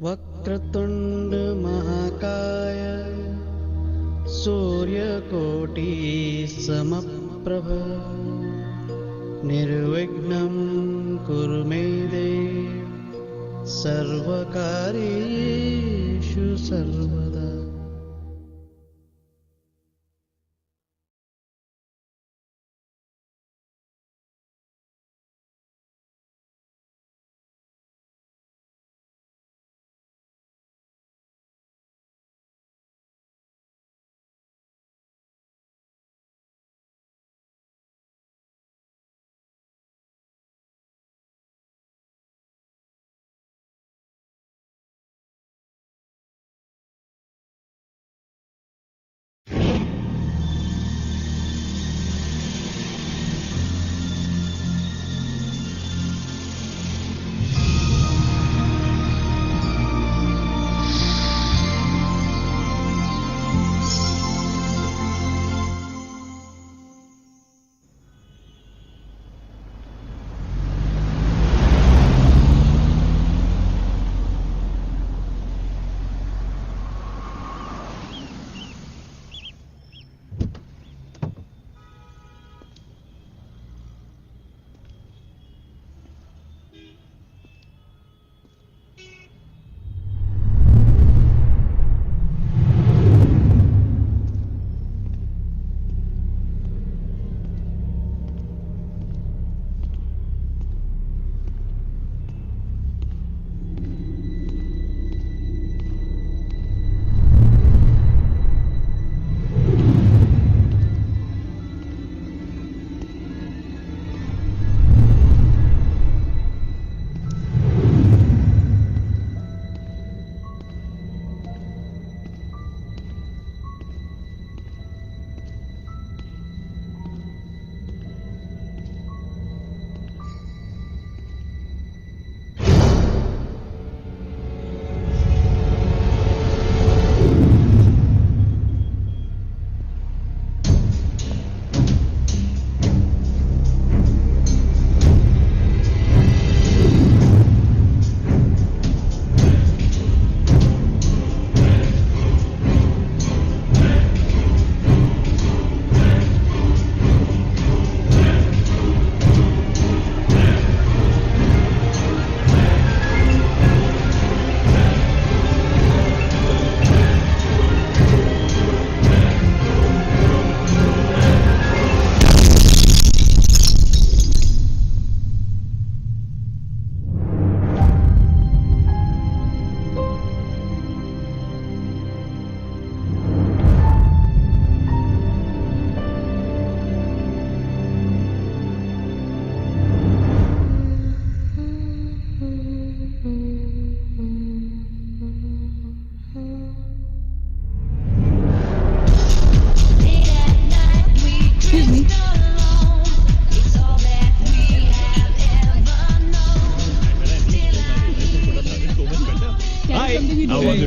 वक्रतुंड महाकाय सूर्यकोटि समप्रभ निर्विघ्नं कुरु मे देव सर्वकार्येषु सर्वदा।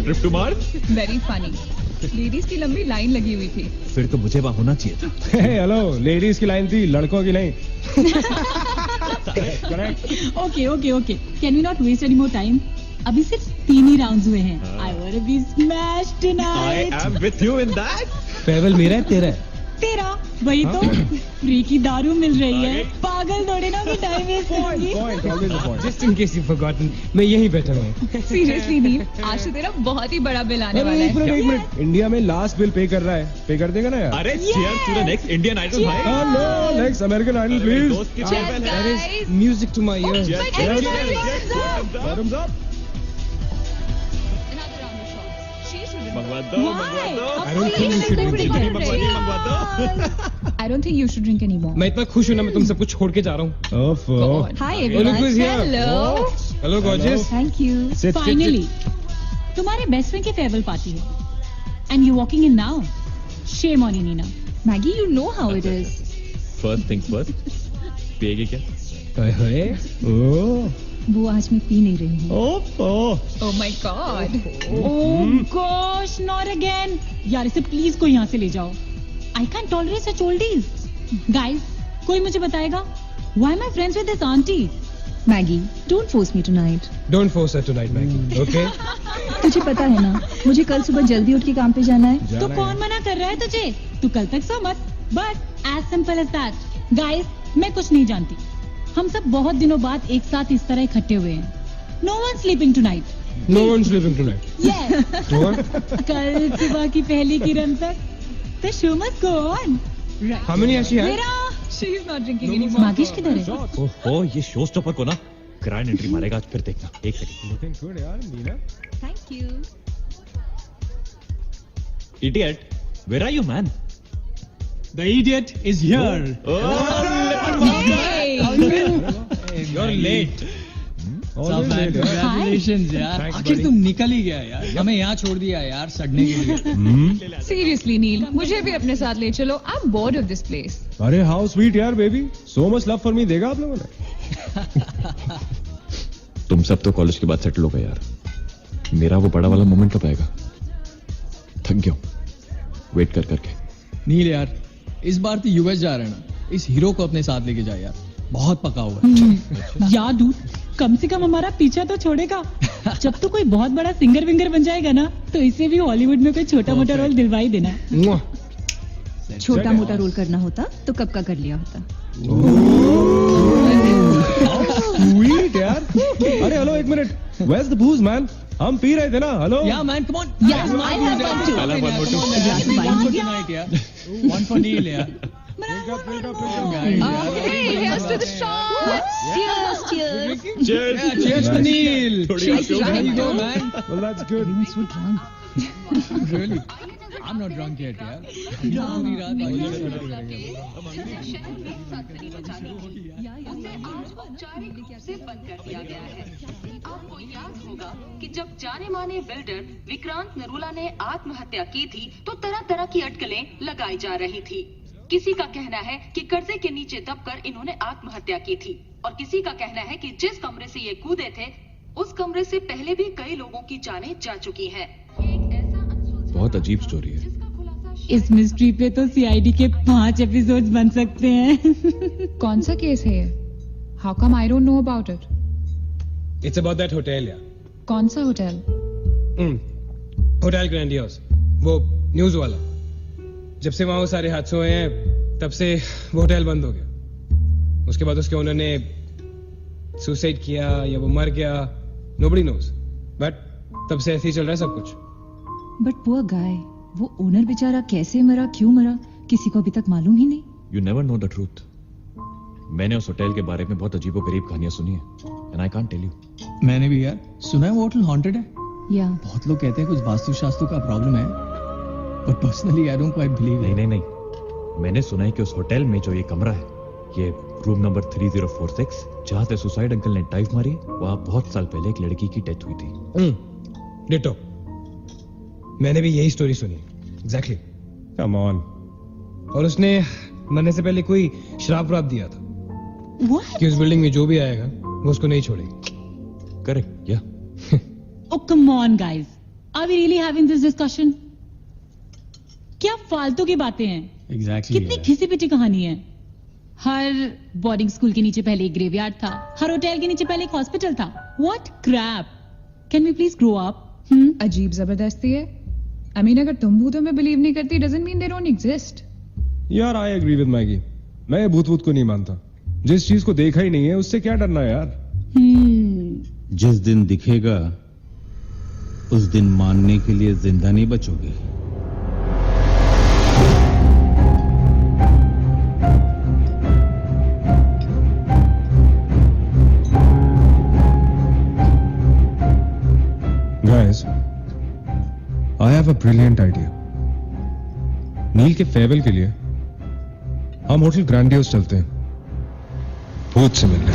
Trip to Mars. Very funny. Ladies की लंबी लाइन लगी हुई थी। फिर तो मुझे वहां होना चाहिए था। हेलो, लेडीज की लाइन थी, लड़कों की नहीं। Okay okay okay, can we not waste any more time? अभी सिर्फ 3 ही राउंड्स हुए हैं। I want to be smashed tonight. I am with you in that. फेवल मेरा है तेरा है? तेरा वही तो। फ्री की दारू मिल रही है, पागल थोड़े ना कि टाइम वेस्ट करेंगे। Just in case you forgotten, मैं यहीं बैठा हूँ। सीरियसली नील, आज तो तेरा बहुत ही बड़ा बिल आने वाला है। एक मिनट, इंडिया में लास्ट बिल पे कर रहा है, पे कर देगा ना यार? अरे cheers to the next Indian Idol भाई। Hello, next American Idol please. दोस्त की farewell है। Music to my ears. मंगवा दो, मंगवा दो। I don't think you should drink जितनी मंगवानी मंगवा दो। I don't think you should drink anymore. मैं इतना खुश हूँ ना, मैं तुम सब कुछ छोड़ के जा रहा हूँ। Hi Look everyone. who's here. Hello. Hello gorgeous. Thank you. Sit, Finally, तुम्हारे बेस्ट फ्रेंड की फेयरवेल पार्टी है, and you walking in now. Shame on you, Nina. Maggie, you know how it is. First things first, पिएगी क्या? हाय ओह वो आज मैं P नहीं रही हूँ। Oh my God. Oh gosh, not again. यार इसे प्लीज कोई यहाँ से ले जाओ। I can't tolerate such oldies. Guys, कोई मुझे बताएगा? Why am I friends with this auntie? Maggi, don't force me tonight. Don't force her tonight Maggi, okay? तुझे पता है ना, मुझे कल सुबह जल्दी उठ के काम पे जाना है। तो कौन मना कर रहा है तुझे? तू कल तक सो मत। बस as simple as that. Guys, मैं कुछ नहीं जानती। हम सब बहुत दिनों बाद एक साथ इस तरह इकट्ठे हुए हैं। No one sleeping tonight. No one's sleeping tonight. Yes. No one? कल सुबह की पहली किरण तक the show must go on. Right. How many has she had? मेरा She is not drinking anymore. मागिश किधर है? ओहो, ये शो स्टॉपर को ना ग्रैंड एंट्री मारेगा आज, फिर देखना। एक सेकंड। Looking good यार, Neena. Thank you. Idiot, where are you, man? The idiot is here. You're late. सब Always late, यार। congratulations यार। Thanks, आखिर buddy. तुम निकल ही गया यार। हमें यहाँ छोड़ दिया यार सड़ने के लिए। Seriously, नील, मुझे भी अपने साथ ले चलो। I'm bored of this place. अरे how sweet यार baby, so much love for me देगा आप लोगों ने? तुम सब तो कॉलेज के बाद सेटल हो गए यार। मेरा वो बड़ा वाला मोमेंट कब आएगा? थक गया हूं वेट कर करके। नील यार, इस बार तो यूएस जा रहे हैं ना, इस हीरो को अपने साथ लेके जा यार। बहुत पका हुआ है। यार डूड, कम से कम हमारा पीछा तो छोड़ेगा। जब तू कोई बहुत बड़ा सिंगर विंगर बन जाएगा ना, तो इसे भी हॉलीवुड में कोई छोटा मोटा रोल दिलवा ही देना। मुआ। छोटा मोटा रोल करना होता तो कब का कर लिया होता। Sweet यार। अरे हेलो एक minute, where's the booze man? हम पी रहे थे ना, hello? Yeah man, come on. Yeah, I have one too. I'll have one more too. One for tonight यार। One for Neil यार। Okay, here's to the shots. Cheers, cheers. Cheers. Yeah, cheers to Neil. थोड़ी Cheers, आंखें There ऊपर। you go man. Well that's good. Really? I'm not drunk yet यार। पूरी रात औपचारिक रूप से बंद कर दिया गया है। आपको याद होगा कि जब जाने माने बिल्डर विक्रांत नरूला ने आत्महत्या की थी, तो तरह तरह की अटकलें लगाई जा रही थी। किसी का कहना है कि कर्जे के नीचे दबकर इन्होंने आत्महत्या की थी, और किसी का कहना है कि जिस कमरे से ये कूदे थे, उस कमरे से पहले भी कई लोगों की जानें जा चुकी हैं। एक ऐसा अनसुलझा बहुत अजीब स्टोरी है। जिसका खुलासा इस मिस्ट्री पे तो सीआईडी के 5 एपिसोड्स बन सकते हैं। कौन सा केस है ये? How come I don't know about it? It's about that hotel यार। कौन सा होटल? होटल ग्रैंडियोस, वो न्यूज वाला। जब से वहां वो सारे हादसे हुए हैं, तब से वो होटल बंद हो गया। उसके बाद उसके ओनर ने सुसाइड किया या वो मर गया, nobody knows, बट तब से ऐसे ही चल रहा है सब कुछ। But poor guy, वो ओनर बेचारा कैसे मरा, क्यों मरा, किसी को अभी तक मालूम ही नहीं। You never know the truth. मैंने उस होटल के बारे में बहुत अजीबोगरीब कहानियां सुनी है, and I can't tell you. मैंने भी यार सुना है वो होटल हॉन्टेड है। या बहुत लोग कहते हैं कुछ वास्तुशास्त्र का प्रॉब्लम है, but personally I don't quite believe. नहीं, मैंने सुना है कि उस होटल में जो ये कमरा है, ये रूम नंबर 3046, जहां से सुसाइड अंकल ने डाइव मारी, वहां बहुत साल पहले एक लड़की की डेथ हुई थी। डिटो, मैंने भी यही स्टोरी सुनी। एग्जैक्टली। Come on. और उसने मरने से पहले कोई श्राप व्राप दिया था What? कि उस बिल्डिंग में जो भी आएगा वो उसको नहीं छोड़ेगी। करेक्ट या Oh come on guys, are we really having this discussion? क्या फालतू की बातें हैं। एग्जैक्टली कितनी घिसी पिटी कहानी है। हर बोर्डिंग स्कूल के नीचे पहले एक ग्रेवयार्ड था, हर होटल के नीचे पहले एक हॉस्पिटल था। What crap? Can we please grow up? अजीब जबरदस्ती है। I mean, अगर तुम भूतों में बिलीव नहीं करती, doesn't mean they don't exist. यार आई एग्री विद मैगी, मैं ये भूत वूत को नहीं मानता। जिस चीज को देखा ही नहीं है उससे क्या डरना है यार। जिस दिन दिखेगा उस दिन मानने के लिए जिंदा नहीं बचोगे। Guys, I have a brilliant idea. नील के फेयरवेल के लिए हम होटल ग्रैंडियोस चलते हैं, भूत से मिलने।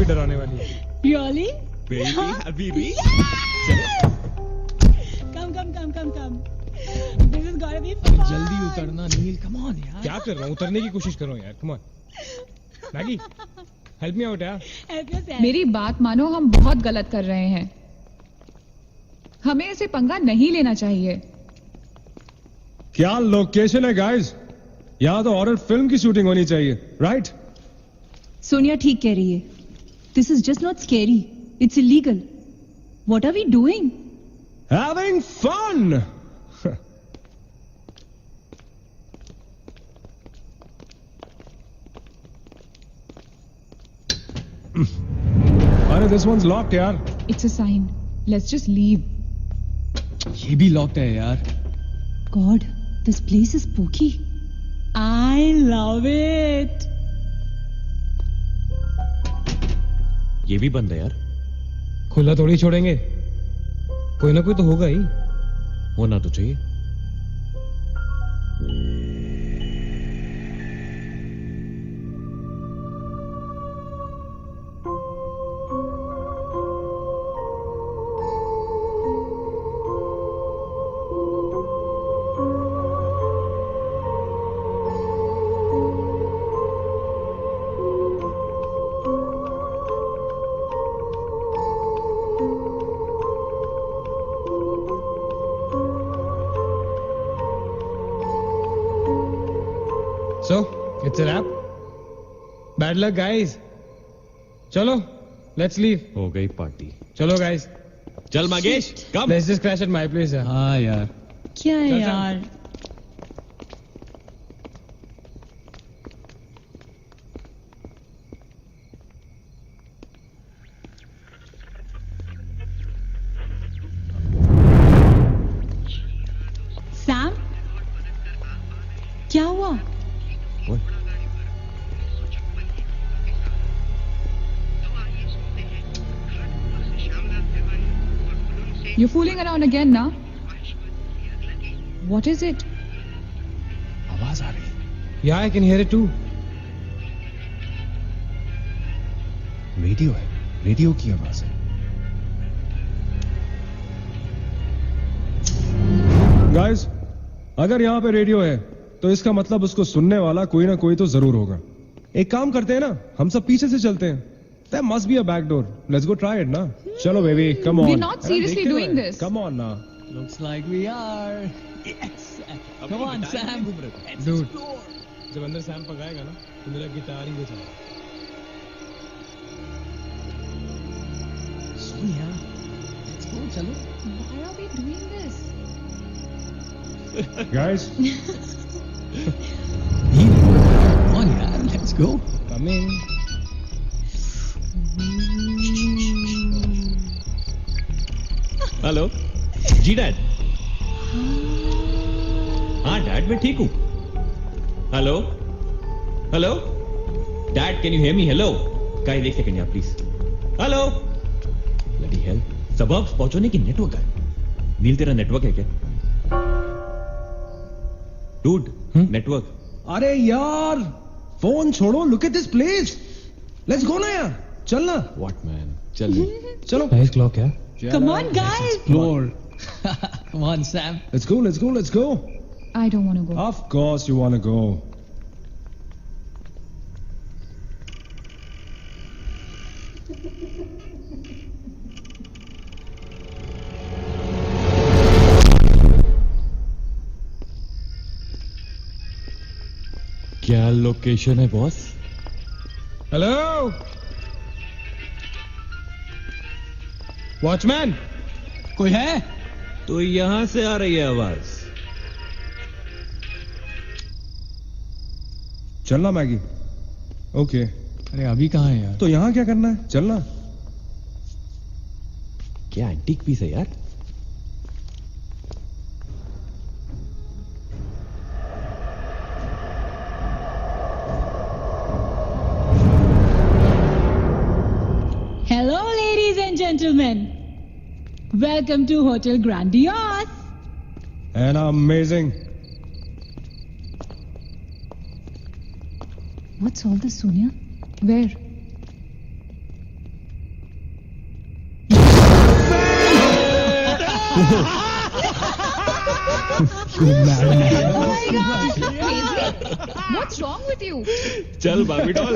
डराने वाली है। Really? Baby Habibi Come. This is gonna be fun. जल्दी उतरना नील, कम ऑन यार। क्या कर रहा हूँ? उतरने की कोशिश कर रहा हूँ यार। Come on Maggi, help me out यार। Help yourself. मेरी बात मानो, हम बहुत गलत कर रहे हैं। हमें ऐसे पंगा नहीं लेना चाहिए। क्या लोकेशन है गाइस? यहाँ तो हॉरर फिल्म की शूटिंग होनी चाहिए, राइट? सोनिया ठीक कह रही है। This is just not scary, it's illegal. What are we doing? Having fun. अरे this one's locked यार। It's a sign, let's just leave. ये भी लॉक्ड है यार। God, this place is spooky. I love it. ये भी बंद है यार। खुला थोड़ी छोड़ेंगे, कोई ना कोई तो होगा ही। होना तो चाहिए। So, it's a wrap. Bad luck, guys. चलो, let's leave. हो गई पार्टी। चलो, guys. चल मगेश, कम। Let's just crash at my place. यार। हाँ यार। क्या है चल, चल। यार? सैम, क्या हुआ? What? You're fooling around again now? What is it? आवाज आ रही है। Yeah, I can hear it too. Radio है, रेडियो की आवाज है। Guys, अगर यहाँ पे रेडियो है, तो इसका मतलब उसको सुनने वाला कोई ना कोई तो जरूर होगा। एक काम करते हैं ना, हम सब पीछे से चलते हैं। There must be a back door. Let's go try it ना। चलो baby, come on. We're not seriously देखते doing हैं। this. Come on ना। Looks like we are. Yes. Come on, Sam. Let's Dude. explore. जब अंदर Sam पकाएगा ना, तो मेरा गिटार ही बजाएगा। Sonia, let's go. चलो। Why are we doing this? Guys, Neel, come on यार, let's go. come in. Hello ji dad. हाँ डैड, मैं ठीक हूँ। Hello hello dad, can you hear me? Hello guys, एक सेकंड यार प्लीज। हेलो ब्लडी हेल, सबब्स पहुंचने की नेटवर्क है। नील, तेरा नेटवर्क है क्या? Dude, network. अरे यार, फोन छोड़ो, look at this place. Let's go ना यार, चलना। व्हाट मैन, चल चलो। Nice clock यार। Come on, guys. Explore. Come on, Sam. Let's go, let's go, let's go. I don't want to go. Of course you want to go. क्या location है boss? Hello watchman, कोई है? तो यहां से आ रही है आवाज। चलना मैगी। ओके, अरे अभी कहाँ है यार? तो यहां क्या करना है? चलना। क्या एंटीक पीस है यार? Hello, ladies and gentlemen. Welcome to Hotel Grandiose. And amazing. What's all this, Sonia? Where? What's wrong with you? चल बाबी doll.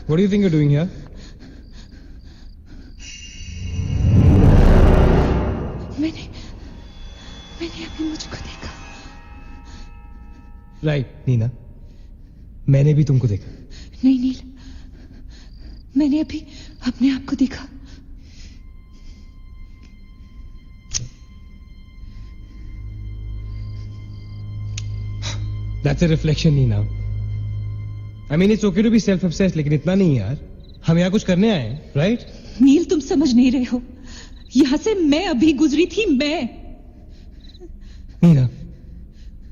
What do you think you're doing here? मैंने अभी मुझको देखा. Right, नीना. मैंने भी तुमको देखा. नहीं नील, मैंने अभी अपने आप को देखा. That's a reflection, Neena. I mean, it's okay to be self-obsessed, लेकिन इतना नहीं यार. हम यहाँ कुछ करने आए हैं, right? नील, तुम समझ नहीं रहे हो. यहां से मैं अभी गुजरी थी. नीना,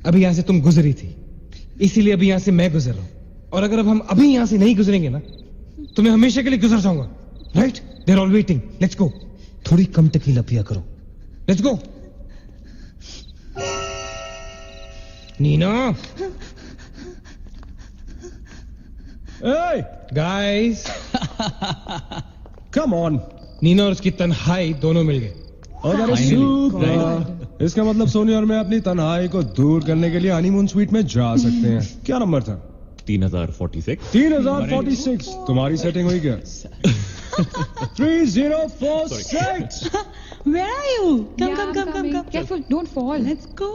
अभी यहां से तुम गुजरी थी, इसीलिए अभी यहां से मैं गुजर रहा हूं. और अगर अब हम अभी यहां से नहीं गुजरेंगे ना, तो मैं हमेशा के लिए गुजर जाऊंगा. Right? They're all waiting. Let's go. थोड़ी कम टकीला पिया करो. Let's go. Nina. Hey guys, come on. Nina और उसकी तन्हाई दोनों मिल गए. इसका मतलब सोनिया और मैं अपनी तन्हाई को दूर करने के लिए हनीमून स्वीट में जा सकते हैं. क्या नंबर था? 3046. 3046. तुम्हारी सेटिंग हुई क्या? 3046. Where are you? Come. Careful, don't fall. Let's go.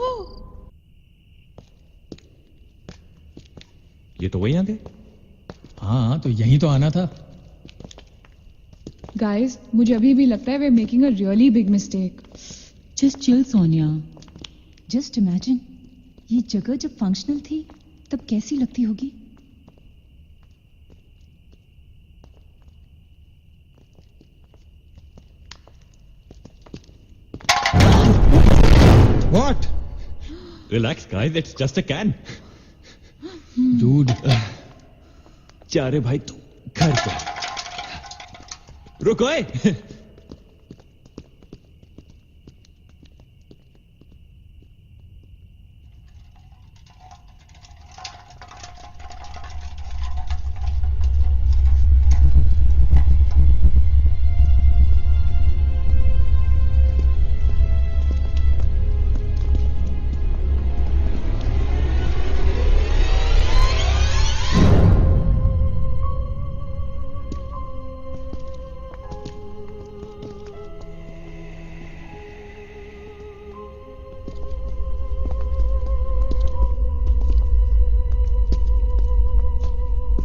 ये तो वही आ गए. हाँ, तो यही तो आना था. Guys, मुझे अभी भी लगता है we're making a really big mistake. Just chill, Sonia. Just imagine, ये जगह जब फंक्शनल थी तब कैसी लगती होगी. What? Relax, guys. It's just a can. Dude. जा रे भाई तू घर पे. रुको.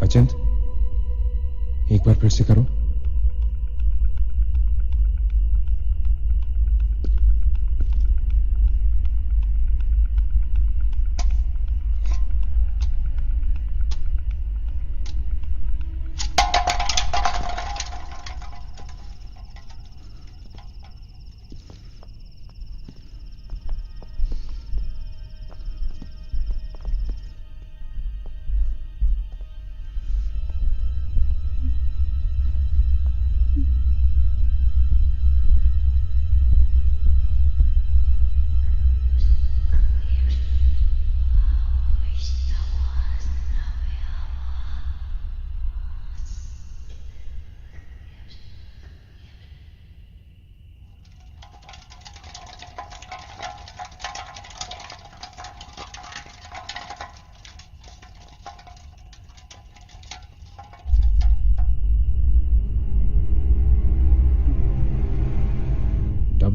अचिंत, एक बार फिर से करो.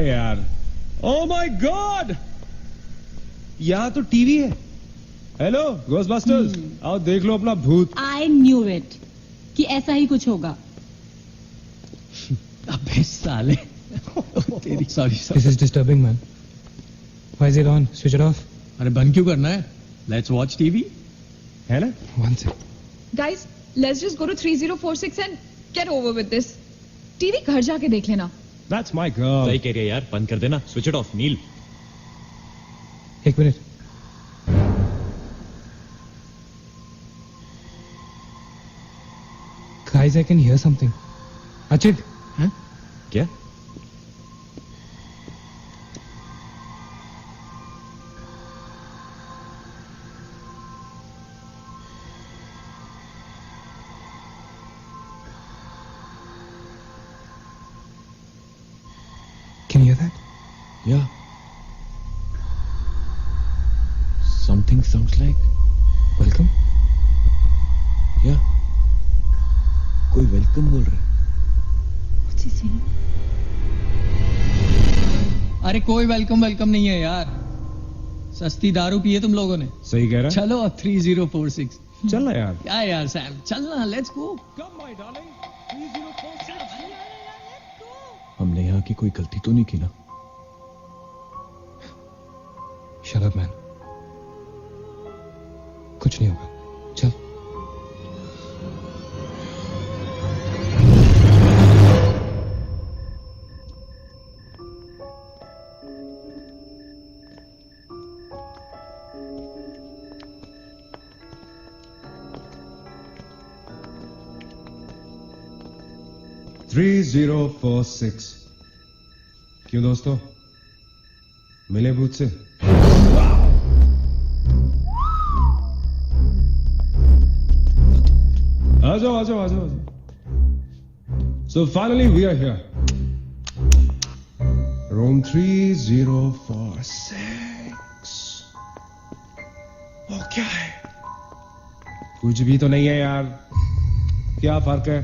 अरे यार, ओ माय गॉड, यहाँ तो टीवी है। हेलो घोस्टबस्टर्स, आओ देख लो अपना भूत। आई न्यू इट कि ऐसा ही कुछ होगा। अबे साले तेरी sorry This is disturbing, man. Why is it on? Switch it off. अरे बंद क्यों करना है? Let's watch TV. है ना? One sec. Guys, let's just go to 3046 and get over with this. TV घर जाके देख लेना. That's my girl. सही कह रही है यार, बंद कर देना, स्विच इट ऑफ। नील, एक मिनट। Guys, I can hear something. Achit, क्या? can you hear that? Yeah. Something sounds like. Welcome. Yeah. कोई वेलकम बोल रहा है। What's he saying? अरे कोई वेलकम नहीं है यार, सस्ती दारू पिए तुम लोगों ने। सही कह रहा चलो अब 3046। है? चल ना यार। क्या यार सैम, चलना, let's go. Come my darling. 3046. हमने यहाँ की कोई गलती तो नहीं की ना? Shut up, man. कुछ नहीं होगा, चल। थ्री 3046। क्यों दोस्तों, मिले भूत से? आ जाओ आ जाओ आ जाओ। So finally we are here. Room 3046. वो क्या है? कुछ भी तो नहीं है यार। क्या फर्क है?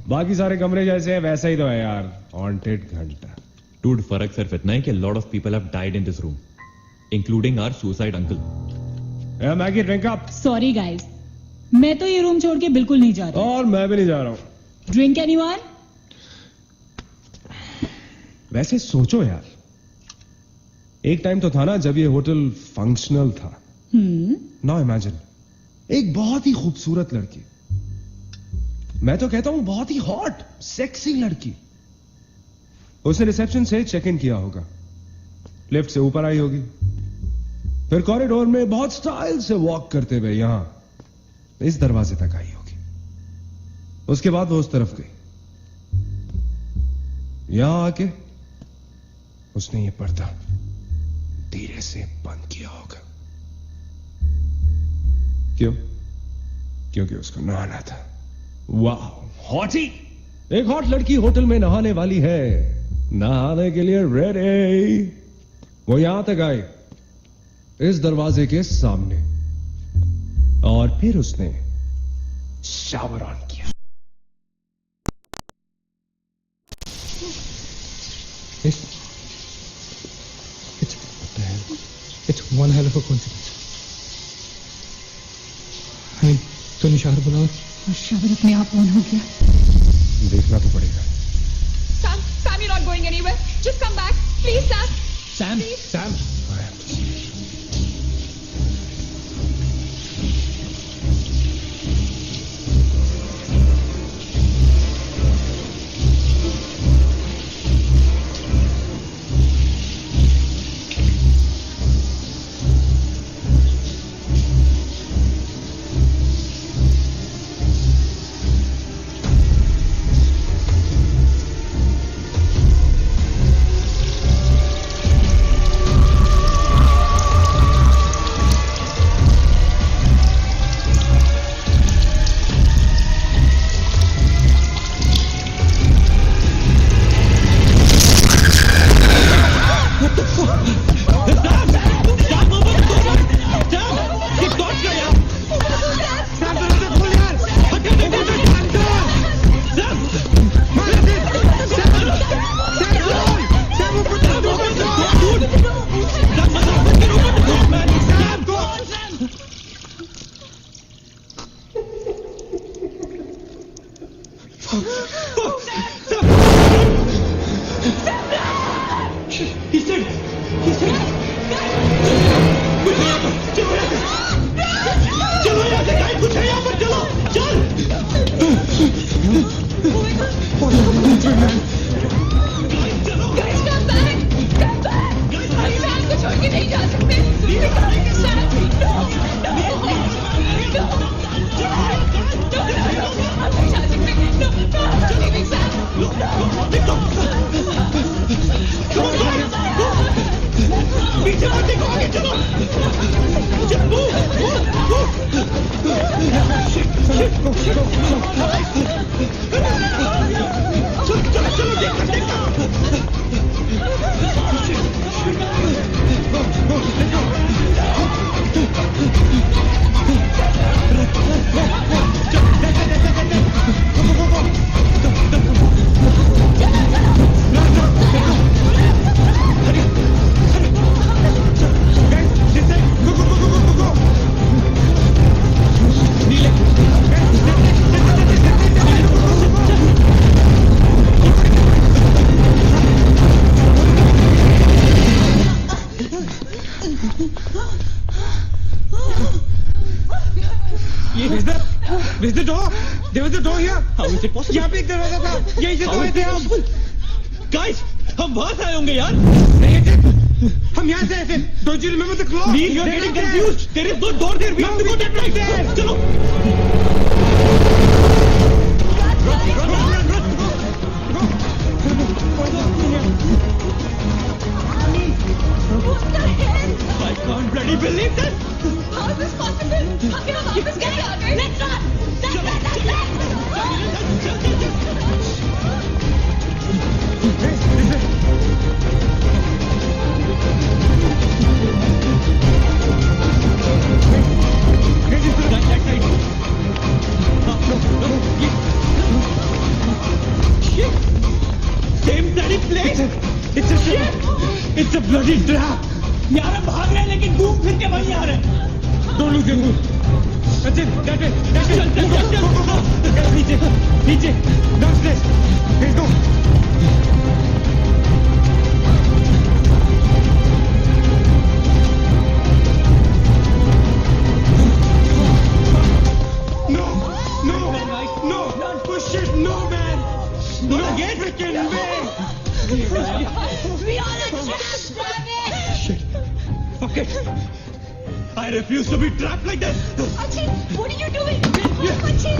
बाकी सारे कमरे जैसे हैं वैसा ही तो है यार। हॉन्टेड घंटा। Dude, फर्क सिर्फ इतना है कि lot of people have died in this room, including our suicide uncle. Maggi drink up. Sorry guys, मैं तो ये रूम छोड़ के बिल्कुल नहीं जा रही। और मैं भी नहीं जा रहा हूं। Drink anyone? वैसे सोचो यार, एक टाइम तो था ना जब ये होटल फंक्शनल था। नाउ इमेजिन, एक बहुत ही खूबसूरत लड़की, मैं तो कहता हूं बहुत ही हॉट सेक्सी लड़की, उसने रिसेप्शन से चेक इन किया होगा, लिफ्ट से ऊपर आई होगी, फिर कॉरिडोर में बहुत स्टाइल से वॉक करते हुए यहां इस दरवाजे तक आई होगी। उसके बाद वो उस तरफ गई, यहां आके उसने ये पर्दा धीरे से बंद किया होगा। क्यों? क्योंकि उसको नहाना था। वाह, हॉटी! एक हॉट लड़की होटल में नहाने वाली है, नहाने के लिए रेडी। वो यहां तक आई, इस दरवाजे के सामने, और फिर उसने शावर ऑन किया। It's one hell of a coincidence. तो निशार बुलाओ। और शावर अपने आप ऑन हो गया। देखना तो पड़ेगा। Sam, you're not going anywhere. Just come back, please, Sam. Sam, Sam, I have to see. आगे नहीं जा सकते। पीछे मत देखो, आगे चलो। चलो देखो। Is the door? There was a door here. How is it possible? यहाँ पे एक दरवाजा था, यहीं से तो आए थे हम। Guys, हम वहां से आए होंगे यार। हम यहाँ से आए थे। Don't you remember the clock? Please, you are getting confused. There is no door there. We have to go that way. चलो। I can't bloody believe this. How is this possible? आखिर हम वापस कैसे आ गए? Let's run! Same bloody place. It's a trap. It's a bloody trap. यार हम भाग रहे हैं लेकिन घूम फिर के वहीं आ रहे हैं। Don't lose your cool. That's it. That way. Guys, नीचे. Downstairs. Let's go. No. Push it. No, man. Not again. Freaking way. We are a trap, damn it! Shit. Fuck it. I refuse to be trapped like this. Achin, what are you doing? Achin!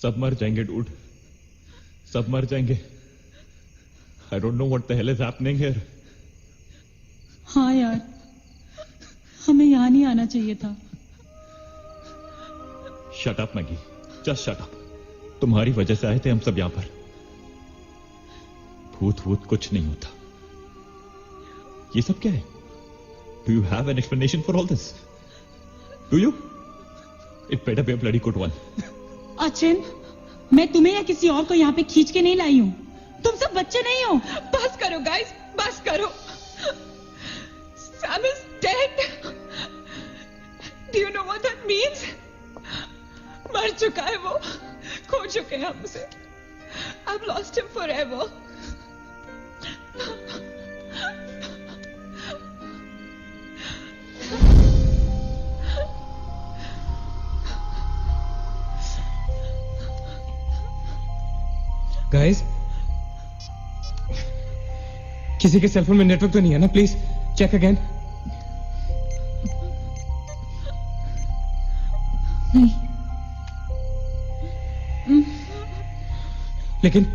सब मर जाएंगे dude, सब मर जाएंगे। I don't know what the hell is happening here. हाँ यार, हमें यहाँ नहीं आना चाहिए था। Shut up Maggi, just shut up. तुम्हारी वजह से आए थे हम सब यहां पर। भूत वूत कुछ नहीं होता। ये सब क्या है? Do you have an explanation for all this? Do you? It better be a bloody good one. Achin, मैं तुम्हें या किसी और को यहाँ पे खींच के नहीं लाई हूँ। तुम सब बच्चे नहीं हो। बस करो गाइस, बस करो। Sam is dead. Do you know what that means? मर चुका है वो, खो चुके हैं हम उसे। I've lost him forever. Guys, किसी के सेलफोन में नेटवर्क तो नहीं है ना? Please check again. नहीं। लेकिन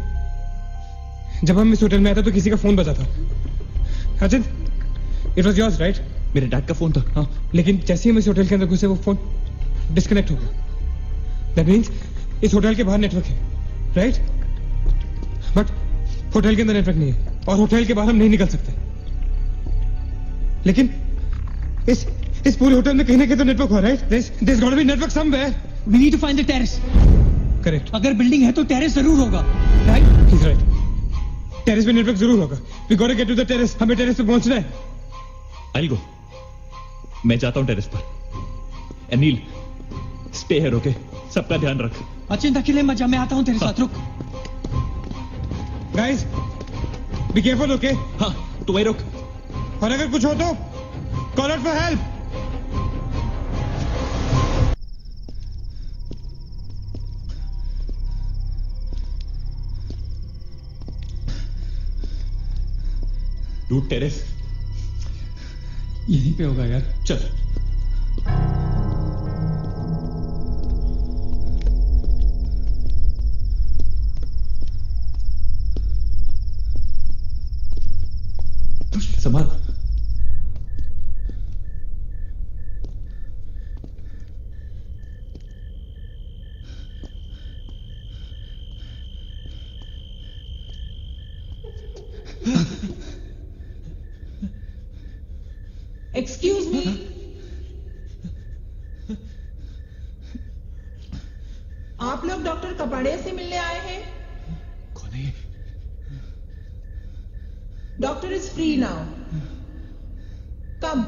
जब हम इस होटल में आए थे तो किसी का फोन बजा था। Ajit, it was yours right? मेरे डैड का फोन था। हाँ, लेकिन जैसे ही हम इस होटल के अंदर घुसे वो फोन डिस्कनेक्ट हो गया। दैट मीन्स इस होटल के बाहर नेटवर्क है, राइट? बट होटल के अंदर नेटवर्क नहीं है और होटल के बाहर हम नहीं निकल सकते। लेकिन इस पूरे होटल में कहीं ना कहीं तो नेटवर्क हो रहा है. There's got to be network somewhere. We need to find the terrace. Correct. अगर बिल्डिंग है तो टेरेस जरूर होगा. Right? He's right. टेरेस पे नेटवर्क जरूर होगा. We got to get to the terrace. हमें टेरेस पे पहुंचना है. I'll go. मैं जाता हूं टेरेस पर. Anil, stay here, okay? सबका ध्यान रख. चिंता के लिए मत जा, मैं आता हूं तेरे साथ. रुक. Guys, be careful, okay? हाँ, तू वहीं रुक. और अगर कुछ हो तो call out for help. Dude terrace यहीं पे होगा यार. चल. संभाल. Excuse me. आप लोग डॉक्टर कपाड़े से मिलने आए हैं? कौन है? Doctor is free now. Come.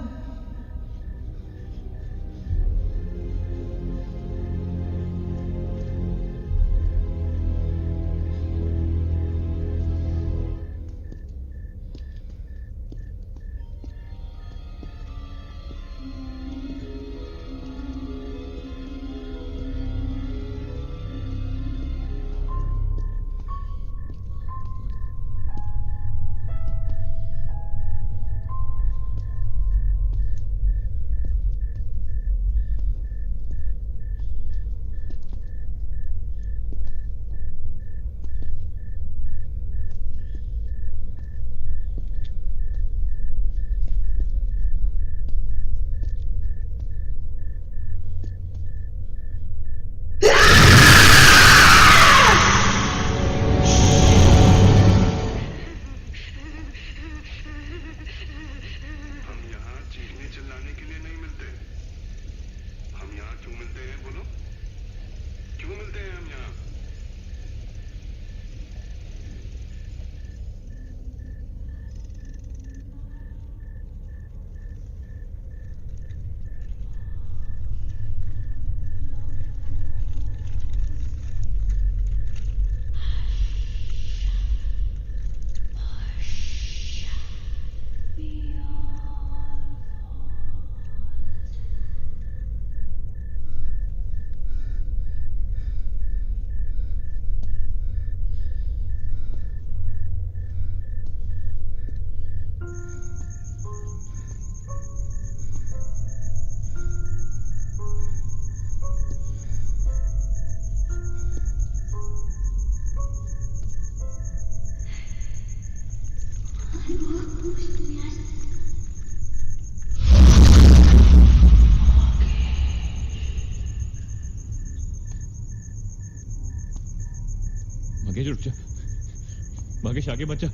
Magesh रुक जा. मगेश आगे मत जा.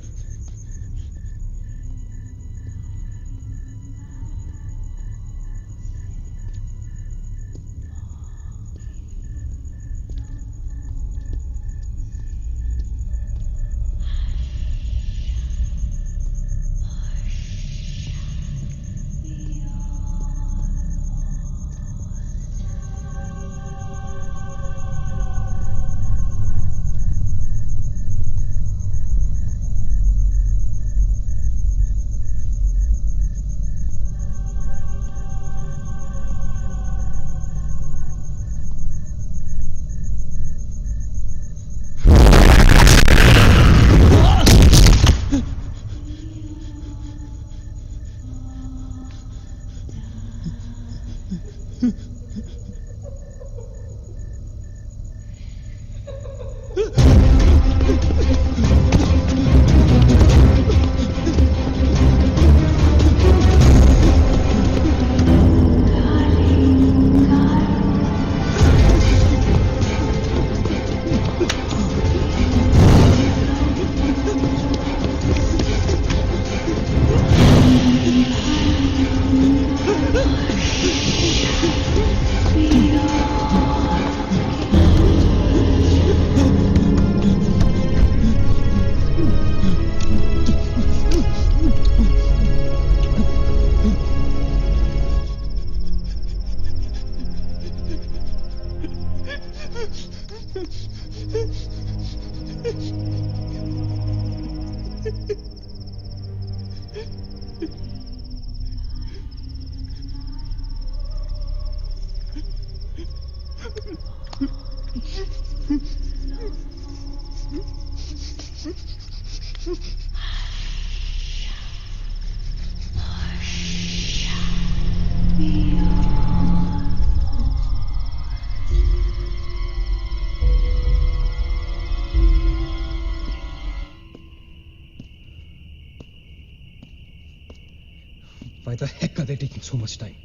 Why the heck are they taking so much time?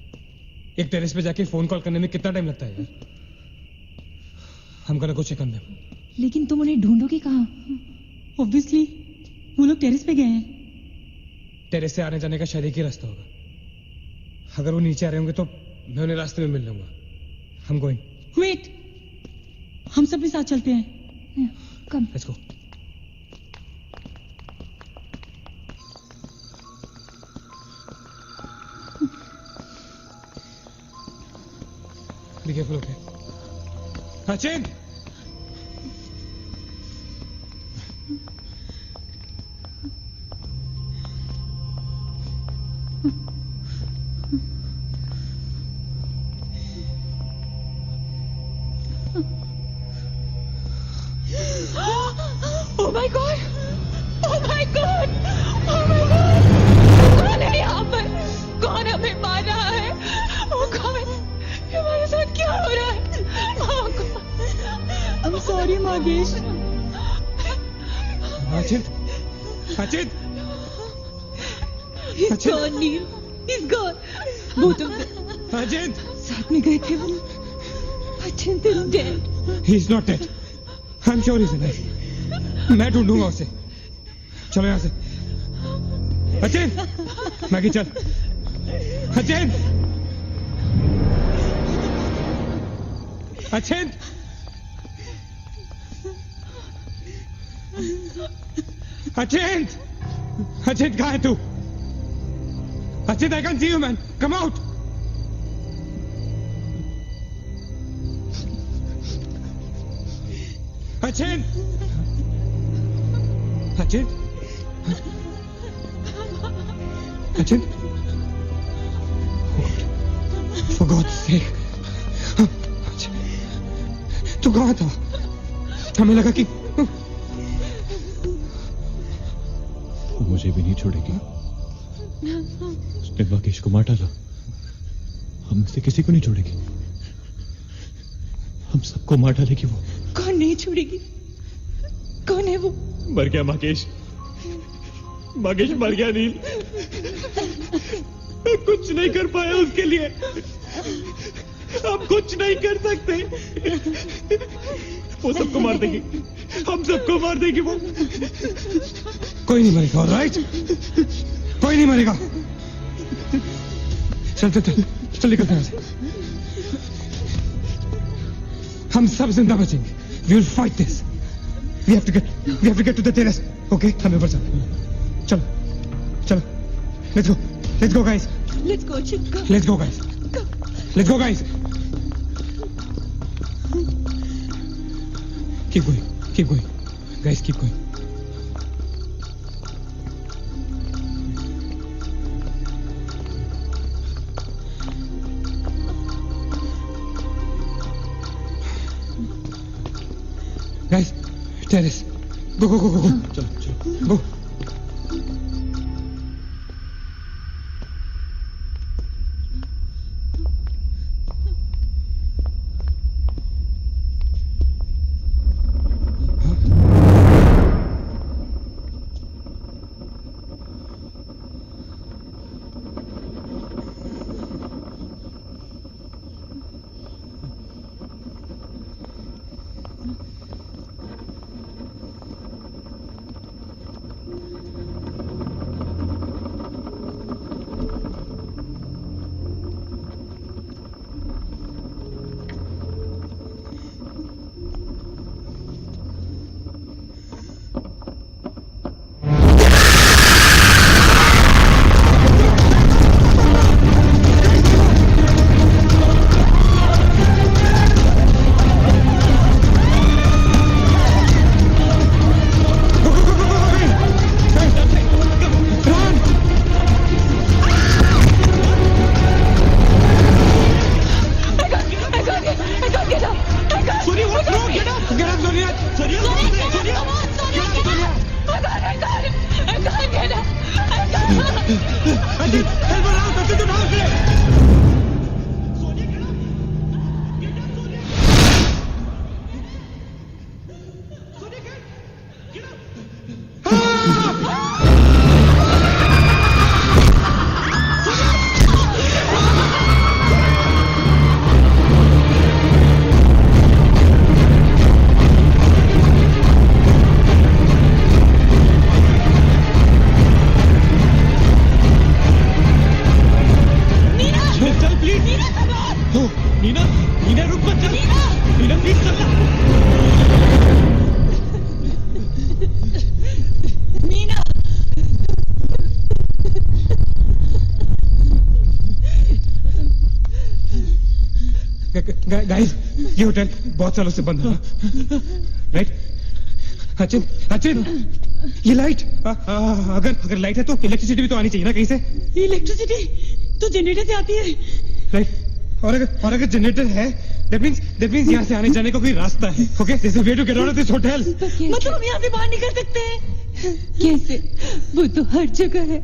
एक टेरेस पे जाके फोन कॉल करने में कितना टाइम लगता है यार? हम gonna go check on them. लेकिन तुम उन्हें ढूंढोगे कहाँ? ऑब्वियसली वो लोग टेरेस पे गए हैं। टेरेस से आने जाने का शायद एक ही रास्ता होगा। अगर वो नीचे आ रहे होंगे तो मैं उन्हें रास्ते में मिल लूंगा। हम गोइंग। वेट, हम सब भी साथ चलते हैं। Come. Let's go. Be careful, okay? Sachin! Oh my God! Oh my God! Oh my God! कौन है यहाँ पर? कौन हमें मार रहा है? Oh God! हमारे साथ क्या हो रहा है? Oh God! I'm sorry, मागेश। Sachin! Sachin! He's gone, Neil. He's gone. Both of them. Sachin! साथ में गए थे वो। Sachin is dead. He's not dead. I'm sure he's alive. मैं ढूंढूंगा उसे। चलो यहाँ से। सचिन! मैगी चल। सचिन! सचिन! सचिन! सचिन कहाँ है तू? Sachin, I can't see you, man. Come out. Sachin! Sachin? Sachin? For God's sake. तू कहाँ था? हमें लगा कि वो मुझे भी नहीं छोड़ेगी। उसने मागेश को मार डाला। हम से किसी को नहीं छोड़ेगी। हम सबको मार डालेगी वो। कौन नहीं छोड़ेगी? कौन है वो? मर गया मागेश। मागेश मर गया नील। मैं कुछ नहीं कर पाया उसके लिए। हम कुछ नहीं कर सकते। वो सबको मार देगी। हम सबको मार देगी वो। कोई नहीं मरेगा, ऑलराइट? कोई नहीं मरेगा। चल चल चल चल निकलते हैं यहाँ से। हम सब जिंदा बचेंगे। We will fight this. We have to get to the terrace. Okay? हमें ऊपर चलो। चलो। Let's go guys. Let's go, Chip. Go. Let's go guys. Let's go guys. Keep going. Guys, keep going. Guys, terrace. Go. चलो. Go. Sonia Sonia Sonia Ajit help बनाओ सबसे उठाओ उसे guys ये होटल बहुत सालों से बंद है राइट अचिन अचिन ये लाइट अगर लाइट है तो इलेक्ट्रिसिटी भी तो आनी चाहिए ना कहीं से इलेक्ट्रिसिटी तो जनरेटर से आती है राइट और अगर जनरेटर है दैट मींस यहाँ से आने जाने का कोई रास्ता है okay this is way to get out of this hotel मतलब हम यहाँ से बाहर निकल सकते हैं कैसे वो तो हर जगह है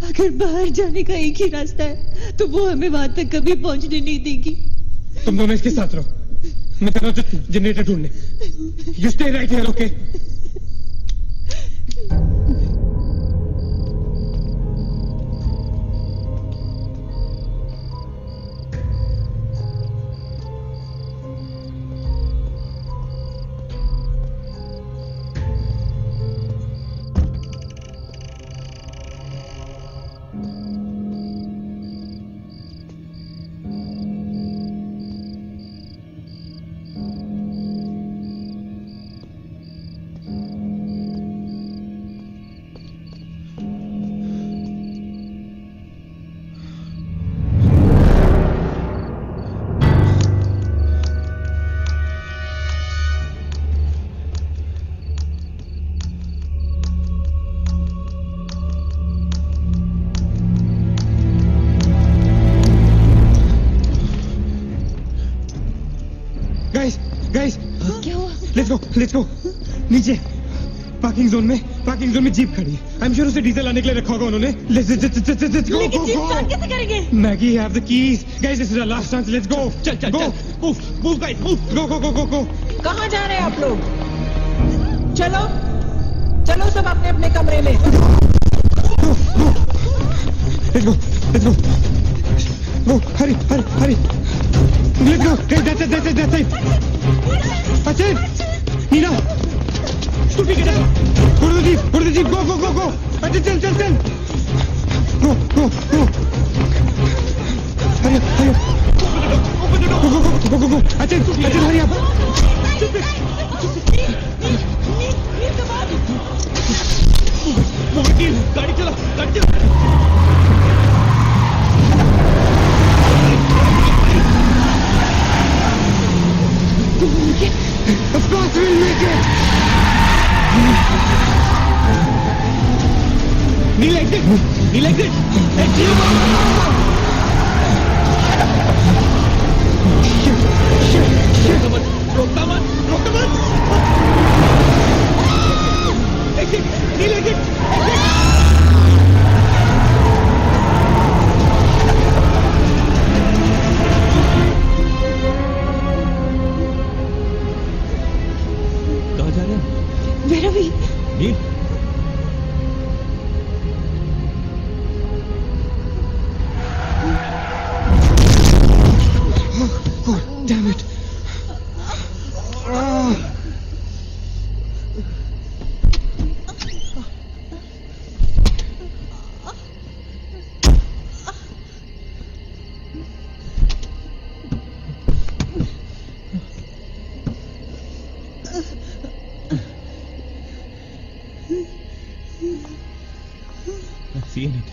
अगर बाहर जाने का एक ही रास्ता है तो वो हमें वहां तक कभी पहुंचने नहीं देगी तुम दोनों इसके साथ रहो मैं चलो जनरेटर ढूंढने you stay right here okay guys क्या हुआ लेट्स गो नीचे पार्किंग जोन में जीप खड़ी है आई एम श्योर उसे डीजल लाने के लिए रखा होगा उन्होंने लेट्स गो लेकिन जीप स्टार्ट कैसे करेंगे Maggie have the keys guys this is our last chance let's go चल मूव गाइस मूव गो कहाँ जा रहे हैं आप लोग चलो सब अपने अपने कमरे में let's go Hari let's go that's it Achin Nina Scooty get out go to the jeep go Achin chal go hurry up open the door go Achin hurry up गाड़ी चला Of course we'll make it! Kneel like this! Let's see you! Shit! Rokta mat! Exit! Kneel like this! Exit! Where are we? Neil? Oh, damn it. See anything?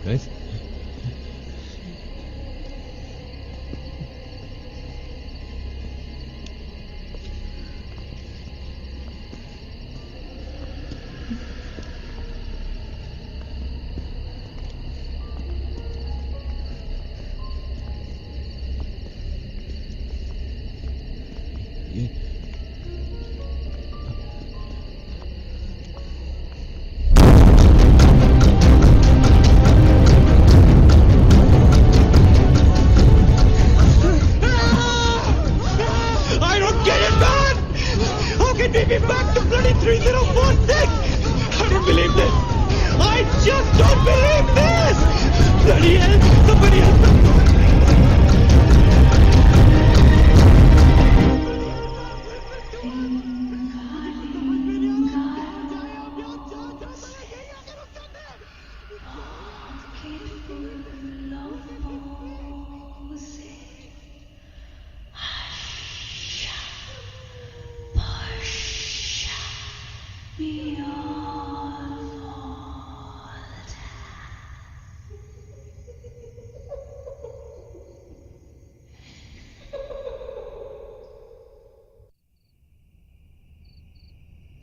Guys?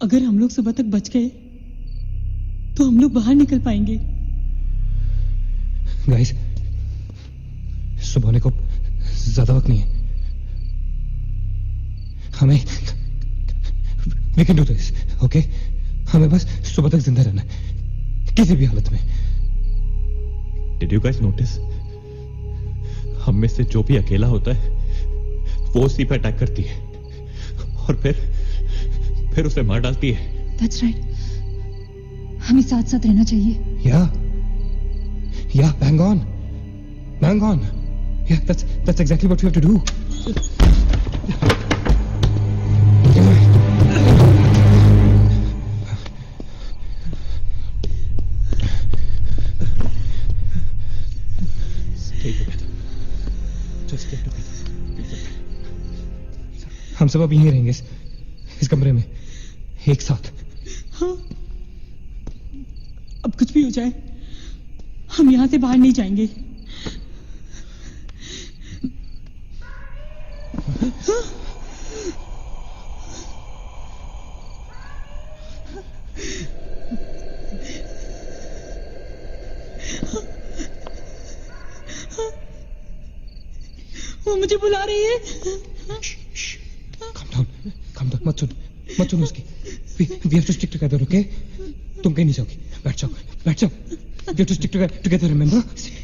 अगर हम लोग सुबह तक बच गए तो हम लोग बाहर निकल पाएंगे। गाइस, सुबह होने को ज्यादा वक्त नहीं है। हमें we can do this, okay? हमें बस सुबह तक जिंदा रहना है, किसी भी हालत में। Did you guys notice? हम में से जो भी अकेला होता है वो उसी पे अटैक करती है और फिर उसे मार डालती है। That's right. हमें साथ साथ रहना चाहिए। Yeah, bang on. Yeah, that's exactly what we have to do. Stay together. Just stay together. हम सब अब यहीं रहेंगे इस कमरे में एक साथ। हाँ, अब कुछ भी हो जाए हम यहाँ से बाहर नहीं जाएंगे। वो मुझे बुला रही है। Calm down, मत सुन उसकी। We have to stick together, okay? तुम कहीं नहीं जाओगी। बैठ जाओ। We have to stick together, remember?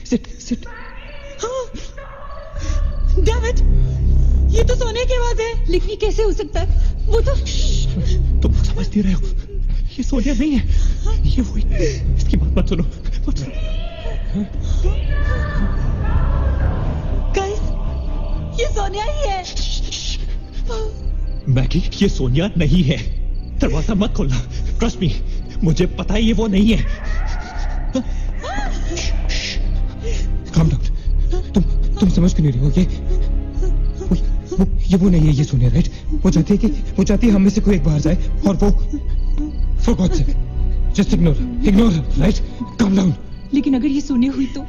Sit. Damn it! ये तो सोने की आवाज है। लेकिन ये कैसे हो सकता है? वो तो तुम समझ नहीं रहे हो, ये सोनिया नहीं है, ये वही। इसकी बात मत सुनो। गाइस, ये सोनिया ही है। मैगी, ये सोनिया नहीं है। दरवाजा मत खोलना। ट्रस्ट मी, मुझे पता है ये वो नहीं है। Calm down. तुम समझ क्यों नहीं रही हो? ये वो नहीं है, ये सोनिया, राइट? वो चाहती है हम में से कोई एक बाहर जाए और वो for God's sake, just ignore her, right? Calm down. लेकिन अगर ये सोनिया हुई तो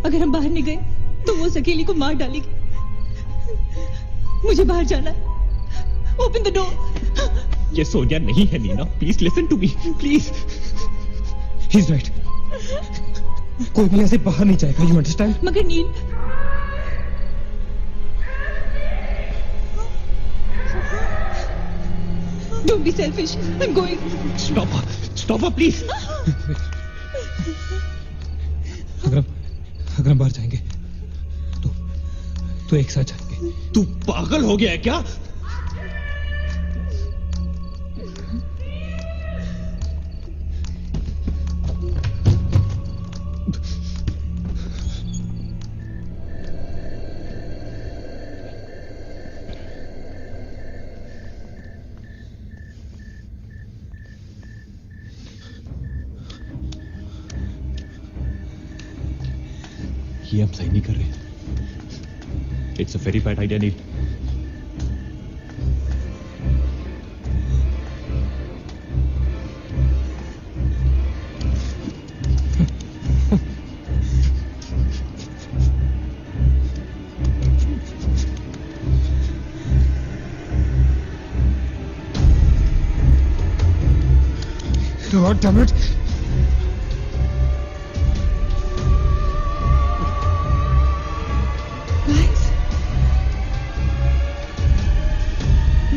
अगर हम बाहर नहीं गए तो वो उस अकेली को मार डालेगी। मुझे बाहर जाना है। Open the door. ये सोनिया नहीं है Nina, please listen to me, please. He's right. कोई भी यहाँ से बाहर नहीं जाएगा, you understand? मगर नील, don't be selfish. I'm going. Stop her, please. अगर हम बाहर जाएंगे तो एक साथ जाएंगे। तू पागल हो गया है क्या? ये हम सही नहीं कर रहे। It's a very bad idea Neel. God damn it!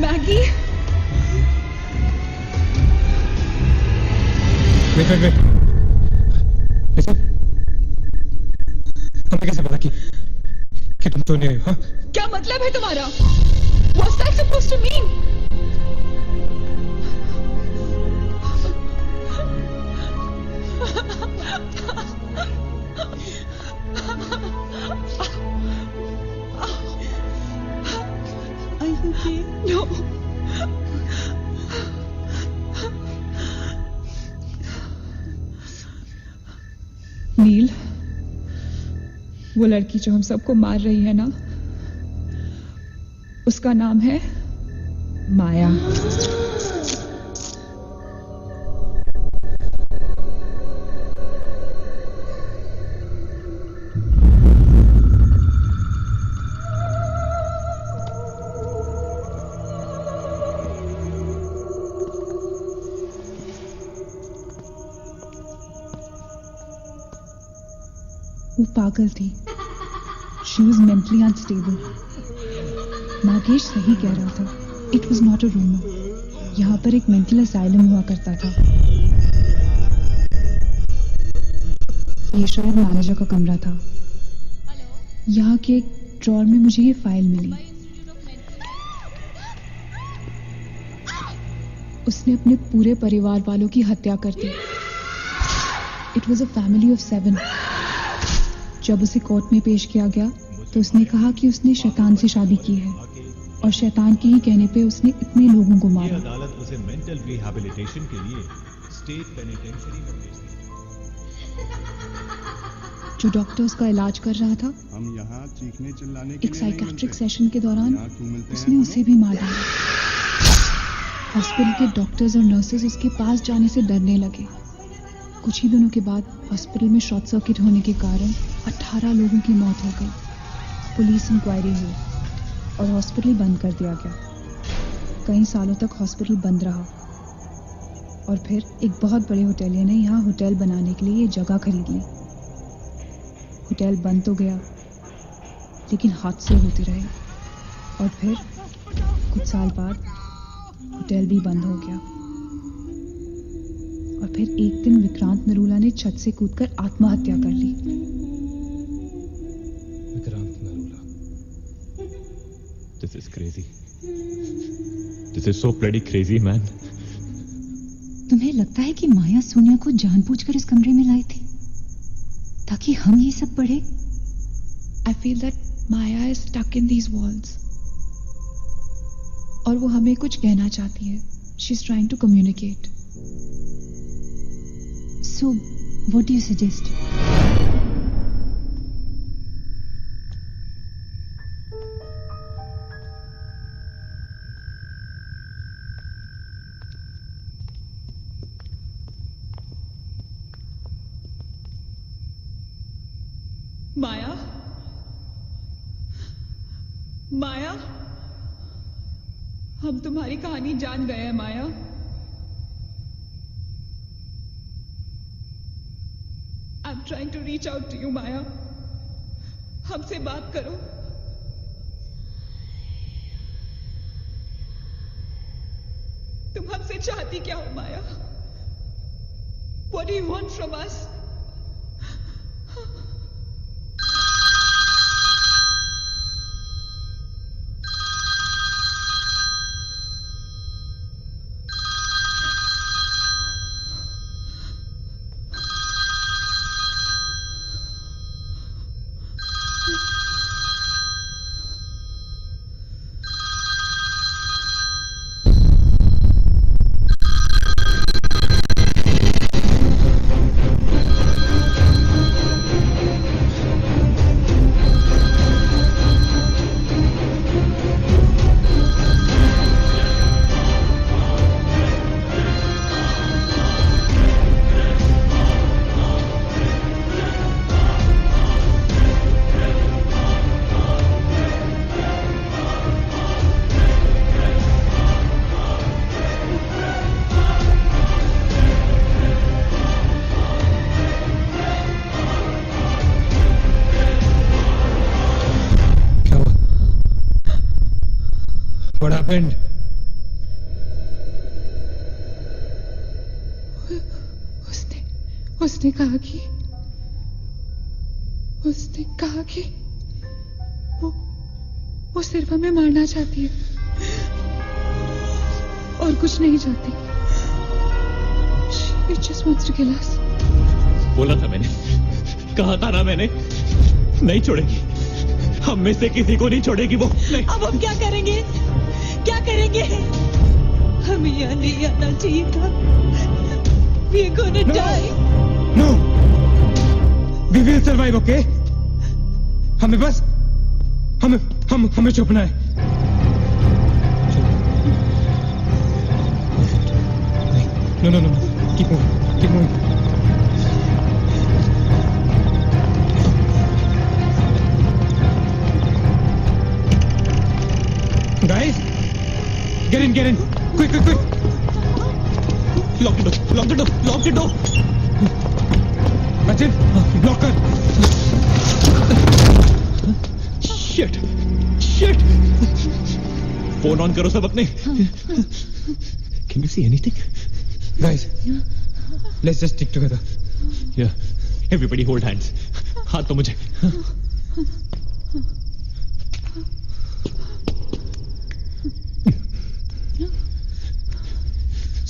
Maggie? Wait. Listen. हमें कैसे पता कि तुम तो नहीं हो? हाँ? क्या मतलब है तुम्हारा? What's that supposed to mean? Are you okay? No. नील, वो लड़की जो हम सबको मार रही है ना, उसका नाम है माया। वो पागल थी। She was mentally unstable. Nagesh सही कह रहा था। It was not a rumour. यहाँ पर एक मेंटल असाइलम हुआ करता था। ये शायद मैनेजर का कमरा था। यहाँ के एक ड्रॉर में मुझे ये फाइल मिली। उसने अपने पूरे परिवार वालों की हत्या कर दी। It was a family of 7। जब उसे कोर्ट में पेश किया गया तो उसने कहा कि उसने शैतान से शादी की है और शैतान के ही कहने पे उसने इतने लोगों को मारा। अदालत उसे मेंटल रिहैबिलिटेशन के लिए स्टेट पेनिटेंशियरी में भेज दी। जो डॉक्टर उसका इलाज कर रहा था, हम यहाँ चीखने चिल्लाने के एक साइकेट्रिक सेशन के दौरान उसने उसे भी मार दिया। हॉस्पिटल के डॉक्टर्स और नर्सेज उसके पास जाने से डरने लगे। कुछ ही दिनों के बाद हॉस्पिटल में शॉर्ट सर्किट होने के कारण 18 लोगों की मौत हो गई। पुलिस इंक्वायरी हुई और हॉस्पिटल बंद कर दिया गया। कई सालों तक हॉस्पिटल बंद रहा और फिर एक बहुत बड़े होटलियर ने यहाँ होटल बनाने के लिए ये जगह खरीद ली। होटल बंद तो गया लेकिन हादसे होते रहे और फिर कुछ साल बाद होटल भी बंद हो गया। और फिर एक दिन विक्रांत नरूला ने छत से कूदकर आत्महत्या कर ली। Vikrant Narula. This is crazy. This is so bloody crazy, man. तुम्हें लगता है कि माया सोनिया को जानबूझकर इस कमरे में लाई थी ताकि हम ये सब पढ़े? I feel that Maya is stuck in these walls. और वो हमें कुछ कहना चाहती है। She's trying to communicate. So, what do you suggest? माया, माया, हम तुम्हारी कहानी जान गए हैं माया। I'm trying to reach out to you, माया। हमसे बात करो। तुम हमसे चाहती क्या हो माया? What do you want from us? What happened? उसने कहा कि वो सिर्फ हमें मारना चाहती है और कुछ नहीं चाहती। She just wants to kill us. बोला था मैंने, कहा था ना मैंने, नहीं छोड़ेगी। हम में से किसी को नहीं छोड़ेगी वो। नहीं। अब हम क्या करेंगे? क्या करेंगे? हमें यहाँ नहीं आना चाहिए था। We are gonna die. No. We will survive, okay? हमें छुपना है। No. Keep moving. Guys, get in. Quick. Lock the door. Achit block कर। शिट शिट फोन ऑन करो सब अपने। Can you see anything? Guys let's just stick together. Yeah everybody hold hands. हाथ तो मुझे।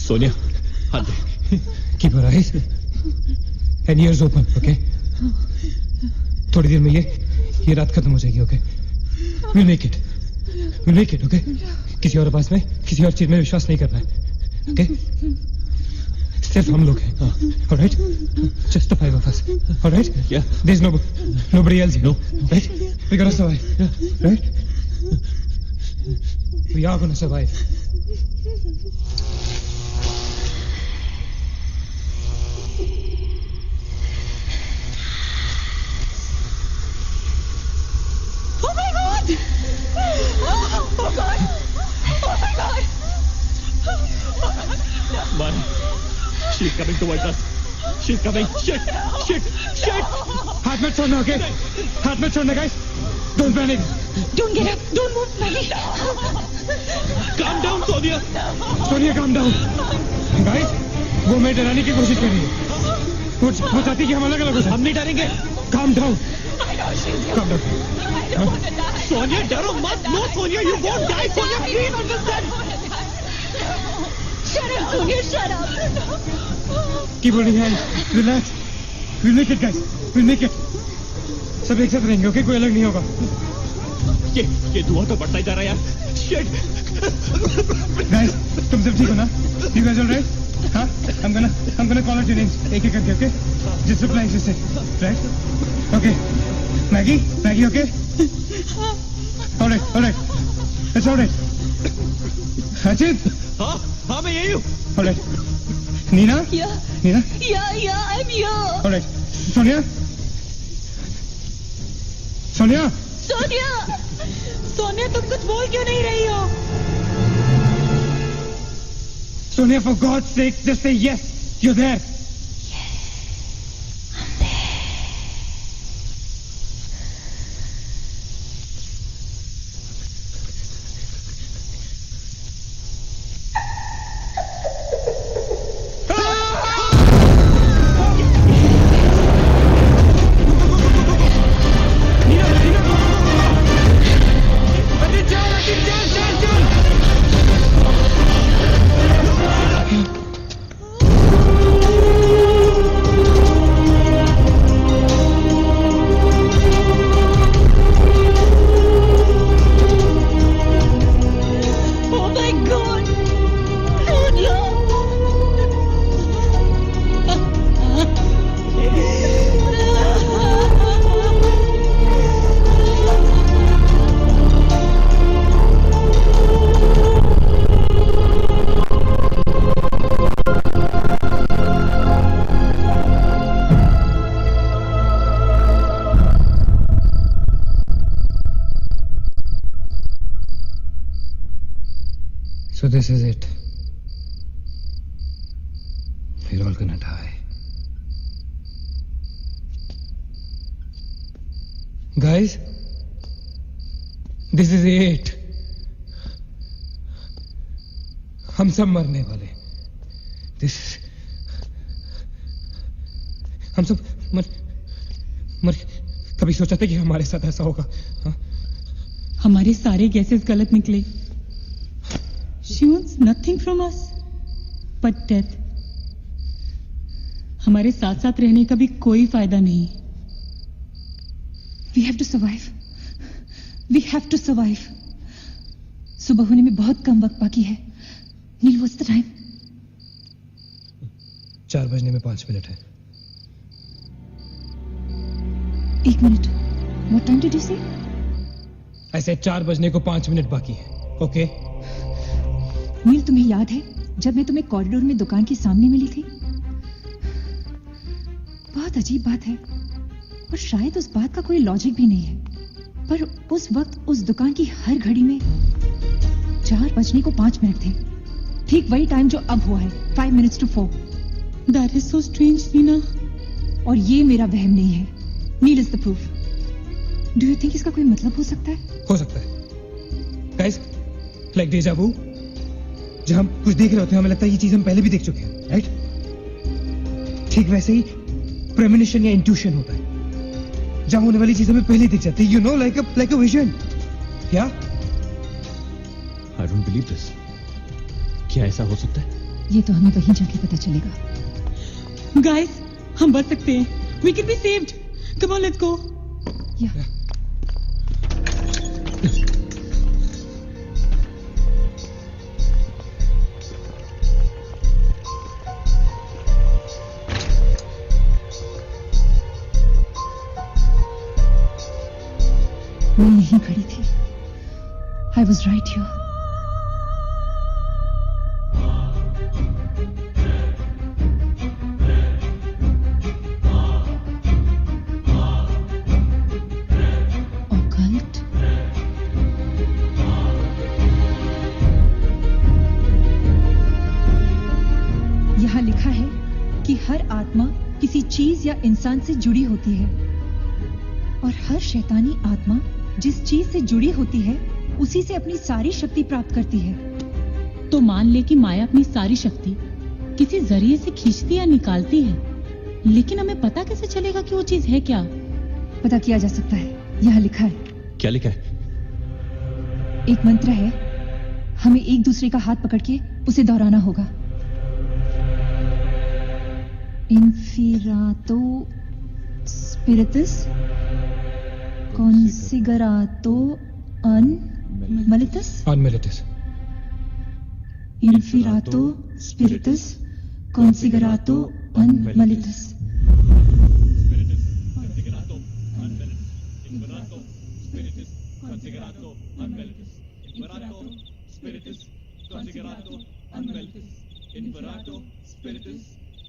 सोनिया हाथ दे। Keep your eyes and ears open, okay? थोड़ी देर में ये रात खत्म हो जाएगी, okay? Will make it, okay? किसी और पास में किसी और चीज में विश्वास नहीं करना है, ओके? सिर्फ हम लोग हैं, alright? Just the five of us, alright? Yeah. There is nobody else here, no? Right? We're gonna survive, right? We are gonna survive. Oh my God! Oh God! Oh my God! Man, she's coming towards us. She's coming. Shit! हाथ मत छोड़ना, okay? हाथ मत छोड़ना, guys. Don't panic. Don't get up! Don't move, Maggie! Calm down, Sonia. Sonia calm down. Guys, वो मैं डराने की कोशिश कर रही है। वो चाहती कि हम अलग अलग हो जाएं। हम नहीं डरेंगे। Calm down. I know she's Calm down. I don't want to die. Sonia, डरो मत। No, Sonia, you won't die. Sonia, please understand. Shut up, Sonia, shut up. Keep holding hands. Relax. We'll make it, guys. We'll make it. सब एक साथ रहेंगे, okay? कोई अलग नहीं होगा। ये धुआं तो बढ़ता ही जा रहा है यार। Shit. Guys, तुम सब ठीक हो ना? You guys all right? हाँ? I'm gonna call out your names एक एक करके, okay? Just reply just say, right? Okay. Maggie, okay? All right. It's all right. Ajit. हाँ मैं यही हूँ। All right. Nina? Yeah. Nina? Yeah, I'm here. All right. Sonia? Sonia, तुम कुछ बोल क्यों नहीं रही हो? Sonia, for God's sake, just say yes. You're there. So this is it. We're all gonna die. Guys, this is it. हम सब मरने वाले। हम सब मर कभी सोचा था कि हमारे साथ ऐसा होगा? हाँ? हमारे सारे गैसेस गलत निकले। She wants nothing from us but death. हमारे साथ साथ रहने का भी कोई फायदा नहीं। We have to survive. We have to survive. सुबह होने में बहुत कम वक्त बाकी है। नील, what's the time? 4 बजने में 5 मिनट है। 1 minute. What time did you say? ऐसे 4 बजने को 5 मिनट बाकी है। ओके? नील, तुम्हें याद है जब मैं तुम्हें कॉरिडोर में दुकान के सामने मिली थी? बहुत अजीब बात है और शायद उस बात का कोई लॉजिक भी नहीं है, पर उस वक्त उस दुकान की हर घड़ी में 4 बजने को 5 मिनट थे। ठीक वही टाइम जो अब हुआ है, 5 minutes to 4. That is so strange, Nina. और ये मेरा वहम नहीं है. Needless the proof. Do you think इसका कोई मतलब हो सकता है? हो सकता है. Guys, like deja vu. जब हम कुछ देख रहे होते हैं हमें लगता है ये चीज हम पहले भी देख चुके हैं, राइट? ठीक वैसे ही प्रेमोनिशन या इंट्यूशन होता है. जहां होने वाली चीज हमें पहले दिख जाती है, you know, like a vision. क्या? I don't believe this. क्या ऐसा हो सकता है? ये तो हमें वहीं जाके पता चलेगा. Guys, हम बच सकते हैं. We can be saved. Come on, let's go. Yeah. मैं यहीं खड़ी थी. I was right here. Occult? यहाँ लिखा है कि हर आत्मा किसी चीज या इंसान से जुड़ी होती है और हर शैतानी आत्मा जिस चीज से जुड़ी होती है उसी से अपनी सारी शक्ति प्राप्त करती है. तो मान ले कि माया अपनी सारी शक्ति किसी जरिए से खींचती या निकालती है, लेकिन हमें पता कैसे चलेगा कि वो चीज है क्या? पता किया जा सकता है. यहाँ लिखा है. क्या लिखा है? एक मंत्र है. हमें एक दूसरे का हाथ पकड़ के उसे दोहराना होगा. Inferato Spiritus Consigerato Unmelitus. Unmelitus. Inferato Spiritus Consigerato Unmelitus. Inferato Spiritus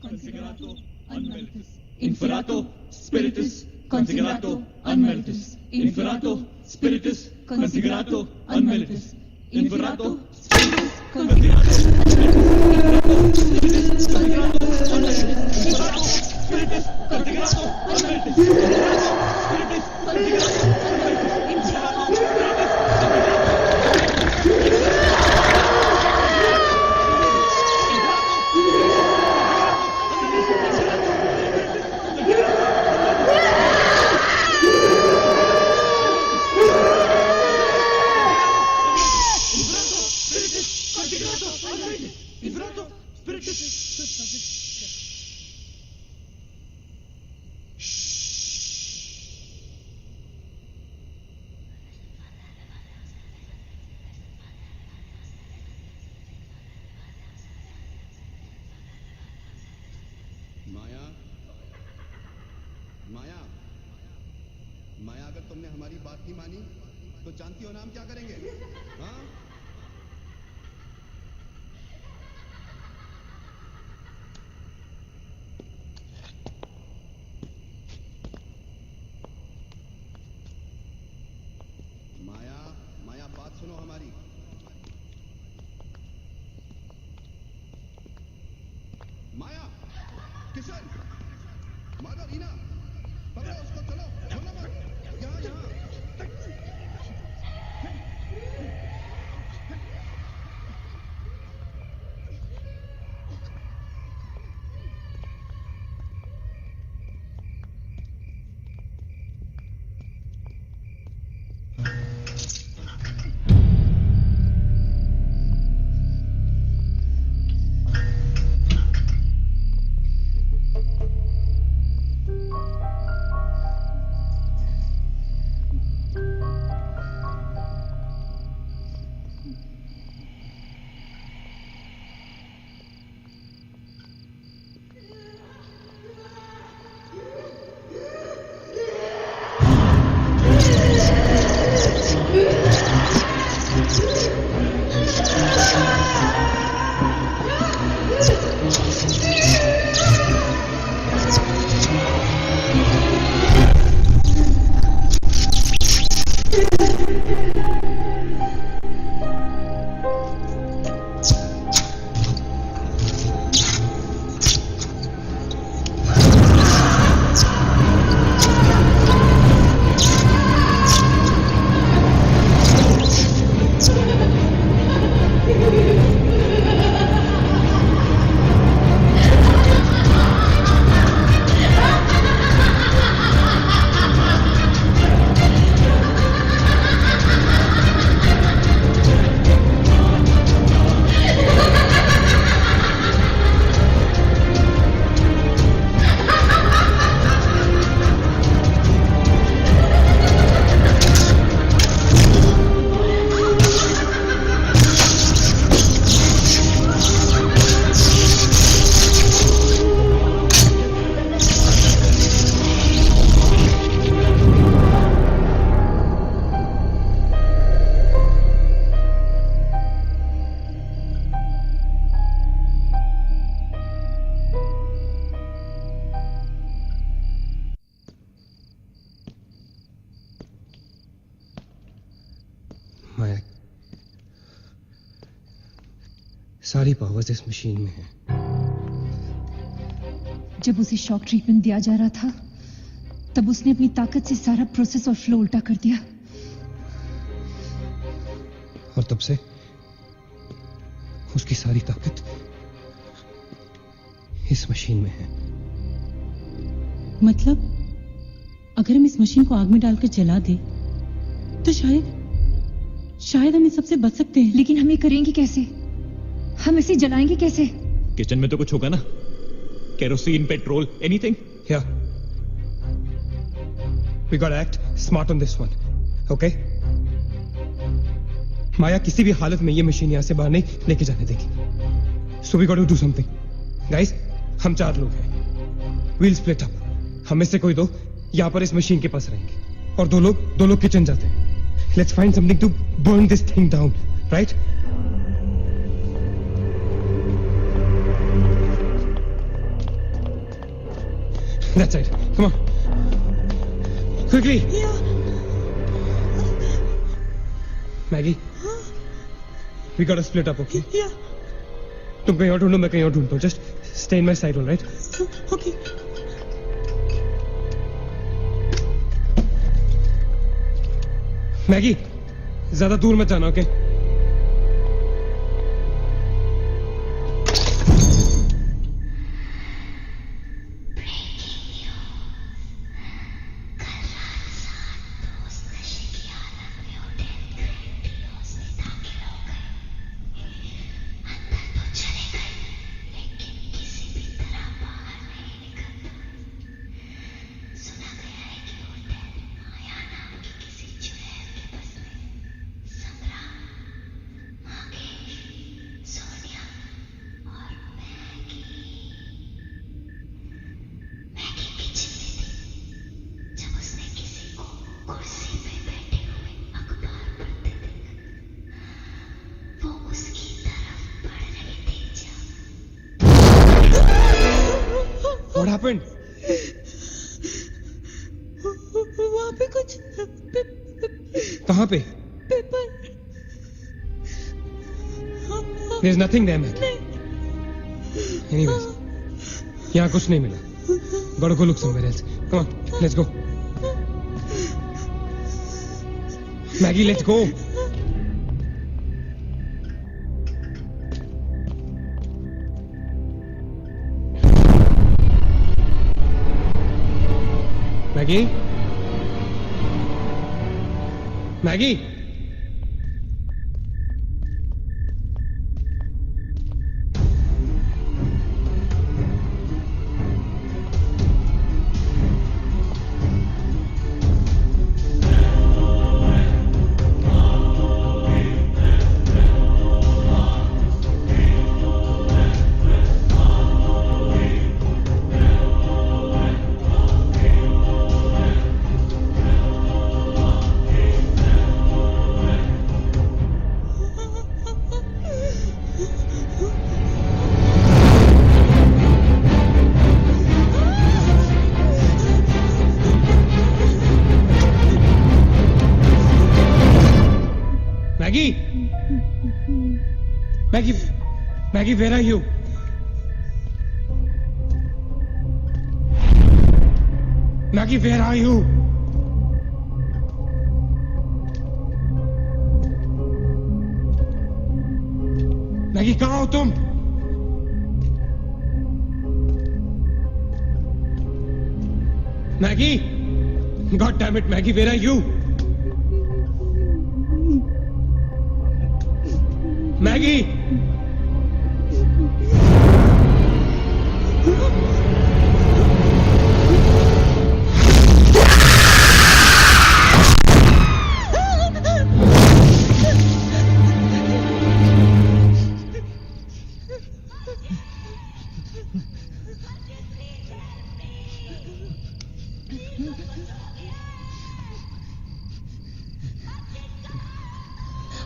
Consigerato Unmelitus. Inferato Spiritus Consigerato Unmelitus. Inferato Spiritus Consigerato माया, माया, माया, अगर तुमने हमारी बात नहीं मानी तो जानती हो ना हम क्या करेंगे? हाँ? माया, माया, बात सुनो हमारी. माया, किशन, माधव, रीना, पकड़ो उसको, चलो, छोड़ो मत. यहाँ, यहाँ. सारी पावर्स इस मशीन में है। जब उसे शॉक ट्रीटमेंट दिया जा रहा था तब उसने अपनी ताकत से सारा प्रोसेस और फ्लो उल्टा कर दिया, और तब से उसकी सारी ताकत इस मशीन में है। मतलब अगर हम इस मशीन को आग में डालकर जला दे तो शायद हम इस सबसे बच सकते हैं। लेकिन हम ये करेंगे कैसे? हम इसे जलाएंगे कैसे? किचन में तो कुछ होगा ना, kerosene, petrol, anything. Yeah. We gotta act smart on this one. Okay? माया किसी भी हालत में ये मशीन यहां से बाहर नहीं लेके जाने देगी। So we gotta do something. Guys, हम 4 लोग हैं। We'll split up. हम में से कोई 2 यहां पर इस मशीन के पास रहेंगे और 2 लोग किचन जाते हैं। Let's find something to burn this thing down, right? That's it. Come on. Quickly. Maggie. We gotta split up, okay? Yeah. तुम कहीं और ढूंढो, मैं कहीं और ढूंढता हूँ. Just stay in my side, all right? Okay. Maggi, ज्यादा दूर मत जाना, ओके? What happened? वहाँ पे कुछ कहाँ पे? Paper. There's nothing there, man. Anyways, यहाँ कुछ नहीं मिला. Gotta go look somewhere else. Come on, let's go. Maggie, let's go. Maggie? Maggie? Maggie, where are you? Maggie, where are you? Maggie, कहाँ हो तुम? Maggie, God damn it, Maggie, where are you? Maggie.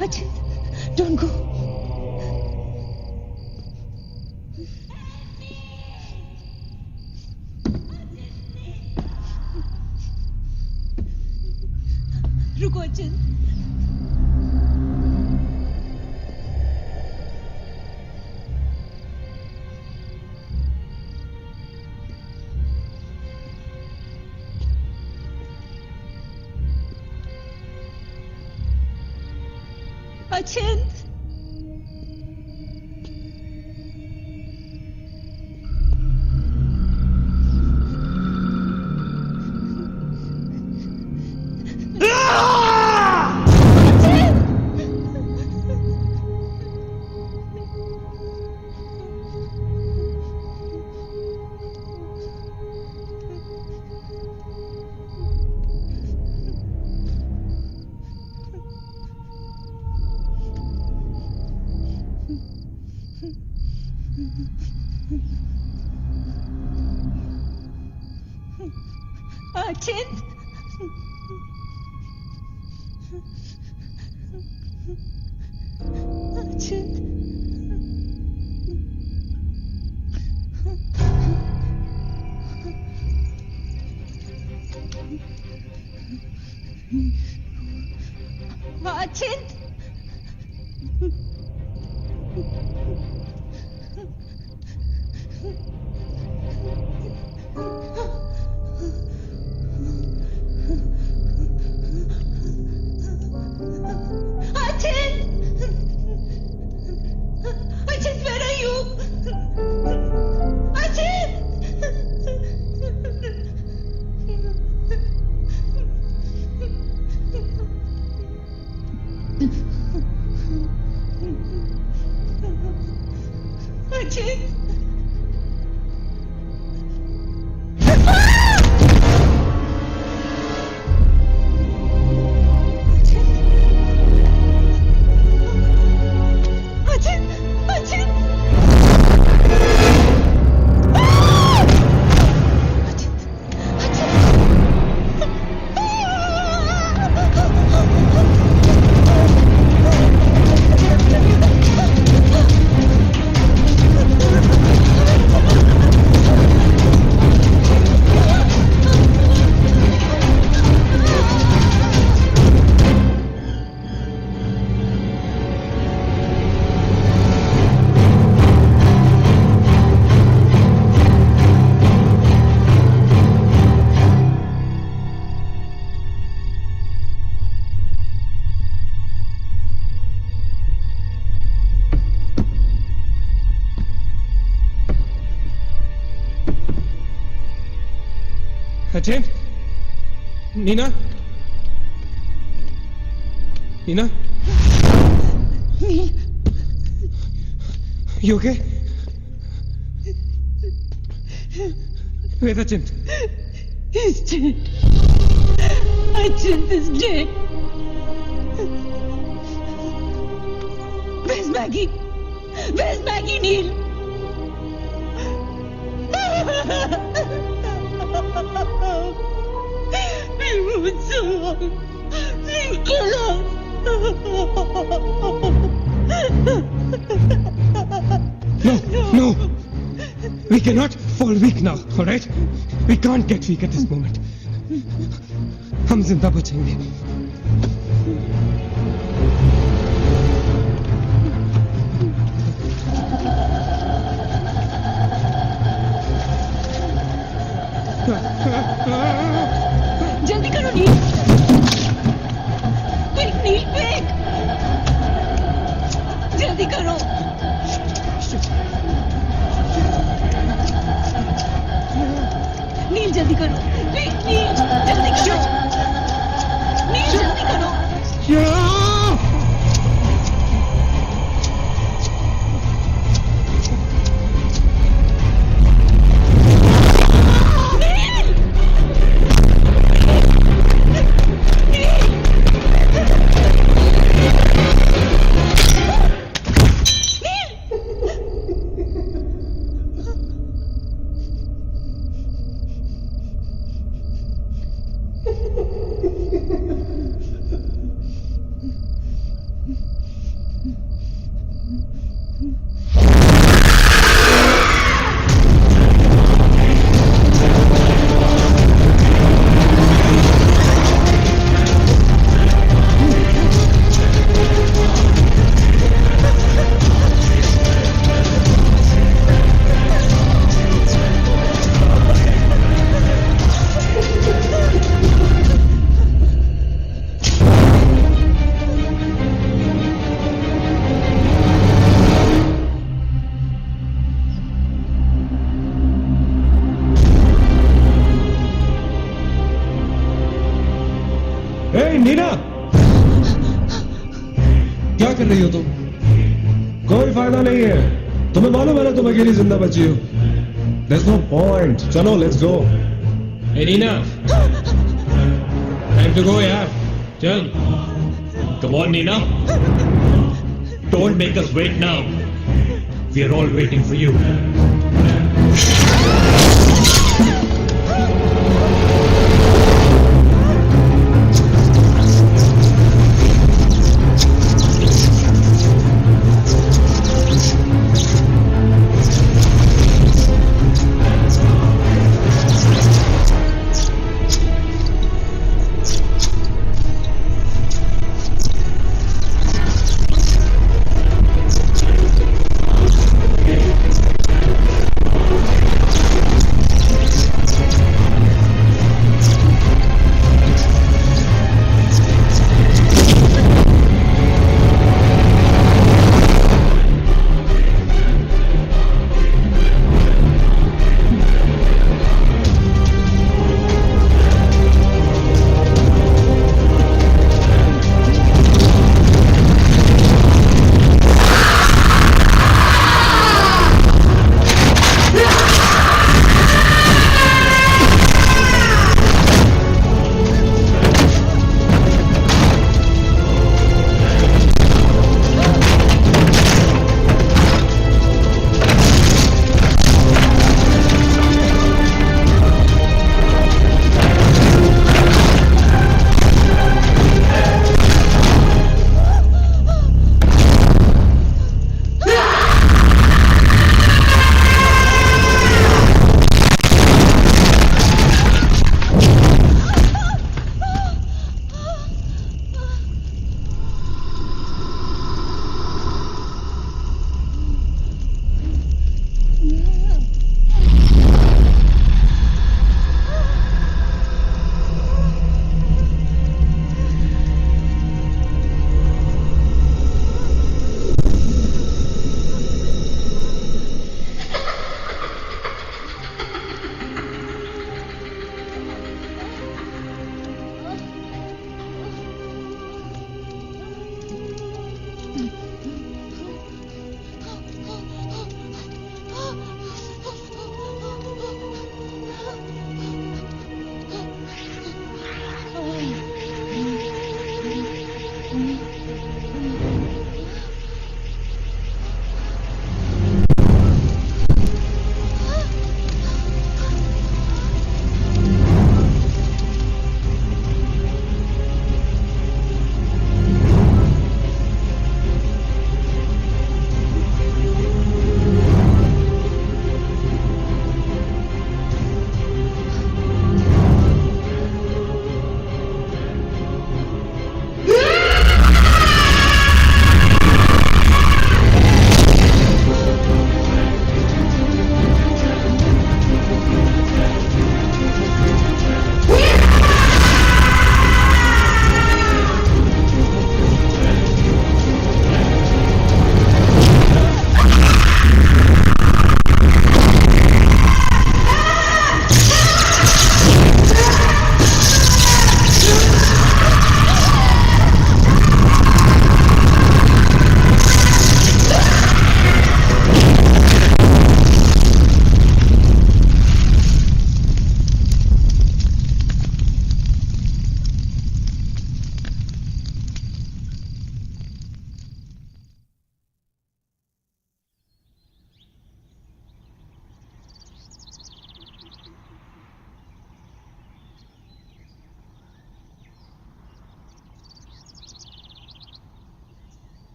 Ajit, don't go. रुको Ajit. अचिंत अचिंत अचिंत अचिंत अचिंत Neena Neena You okay? Where's Achint? He's dead. Achint is dead. Where's Maggie? Where's Maggie, Neil? We won't survive. They'll kill us. No. We cannot fall weak now, all right? We can't get weak at this moment. हम जिंदा बचेंगे. जल्दी करो नील. Quick, नील, quick. जल्दी करो. नील जल्दी करो. Quick, नील जल्दी करो. क्या कर रही हो तुम? कोई फायदा नहीं है, तुम्हें मालूम है ना तुम अकेली जिंदा बची हो. There's no point. चलो let's go. Hey Nina, time to go यार. चल. Come on, Nina. Don't make us wait now. We are all waiting for you.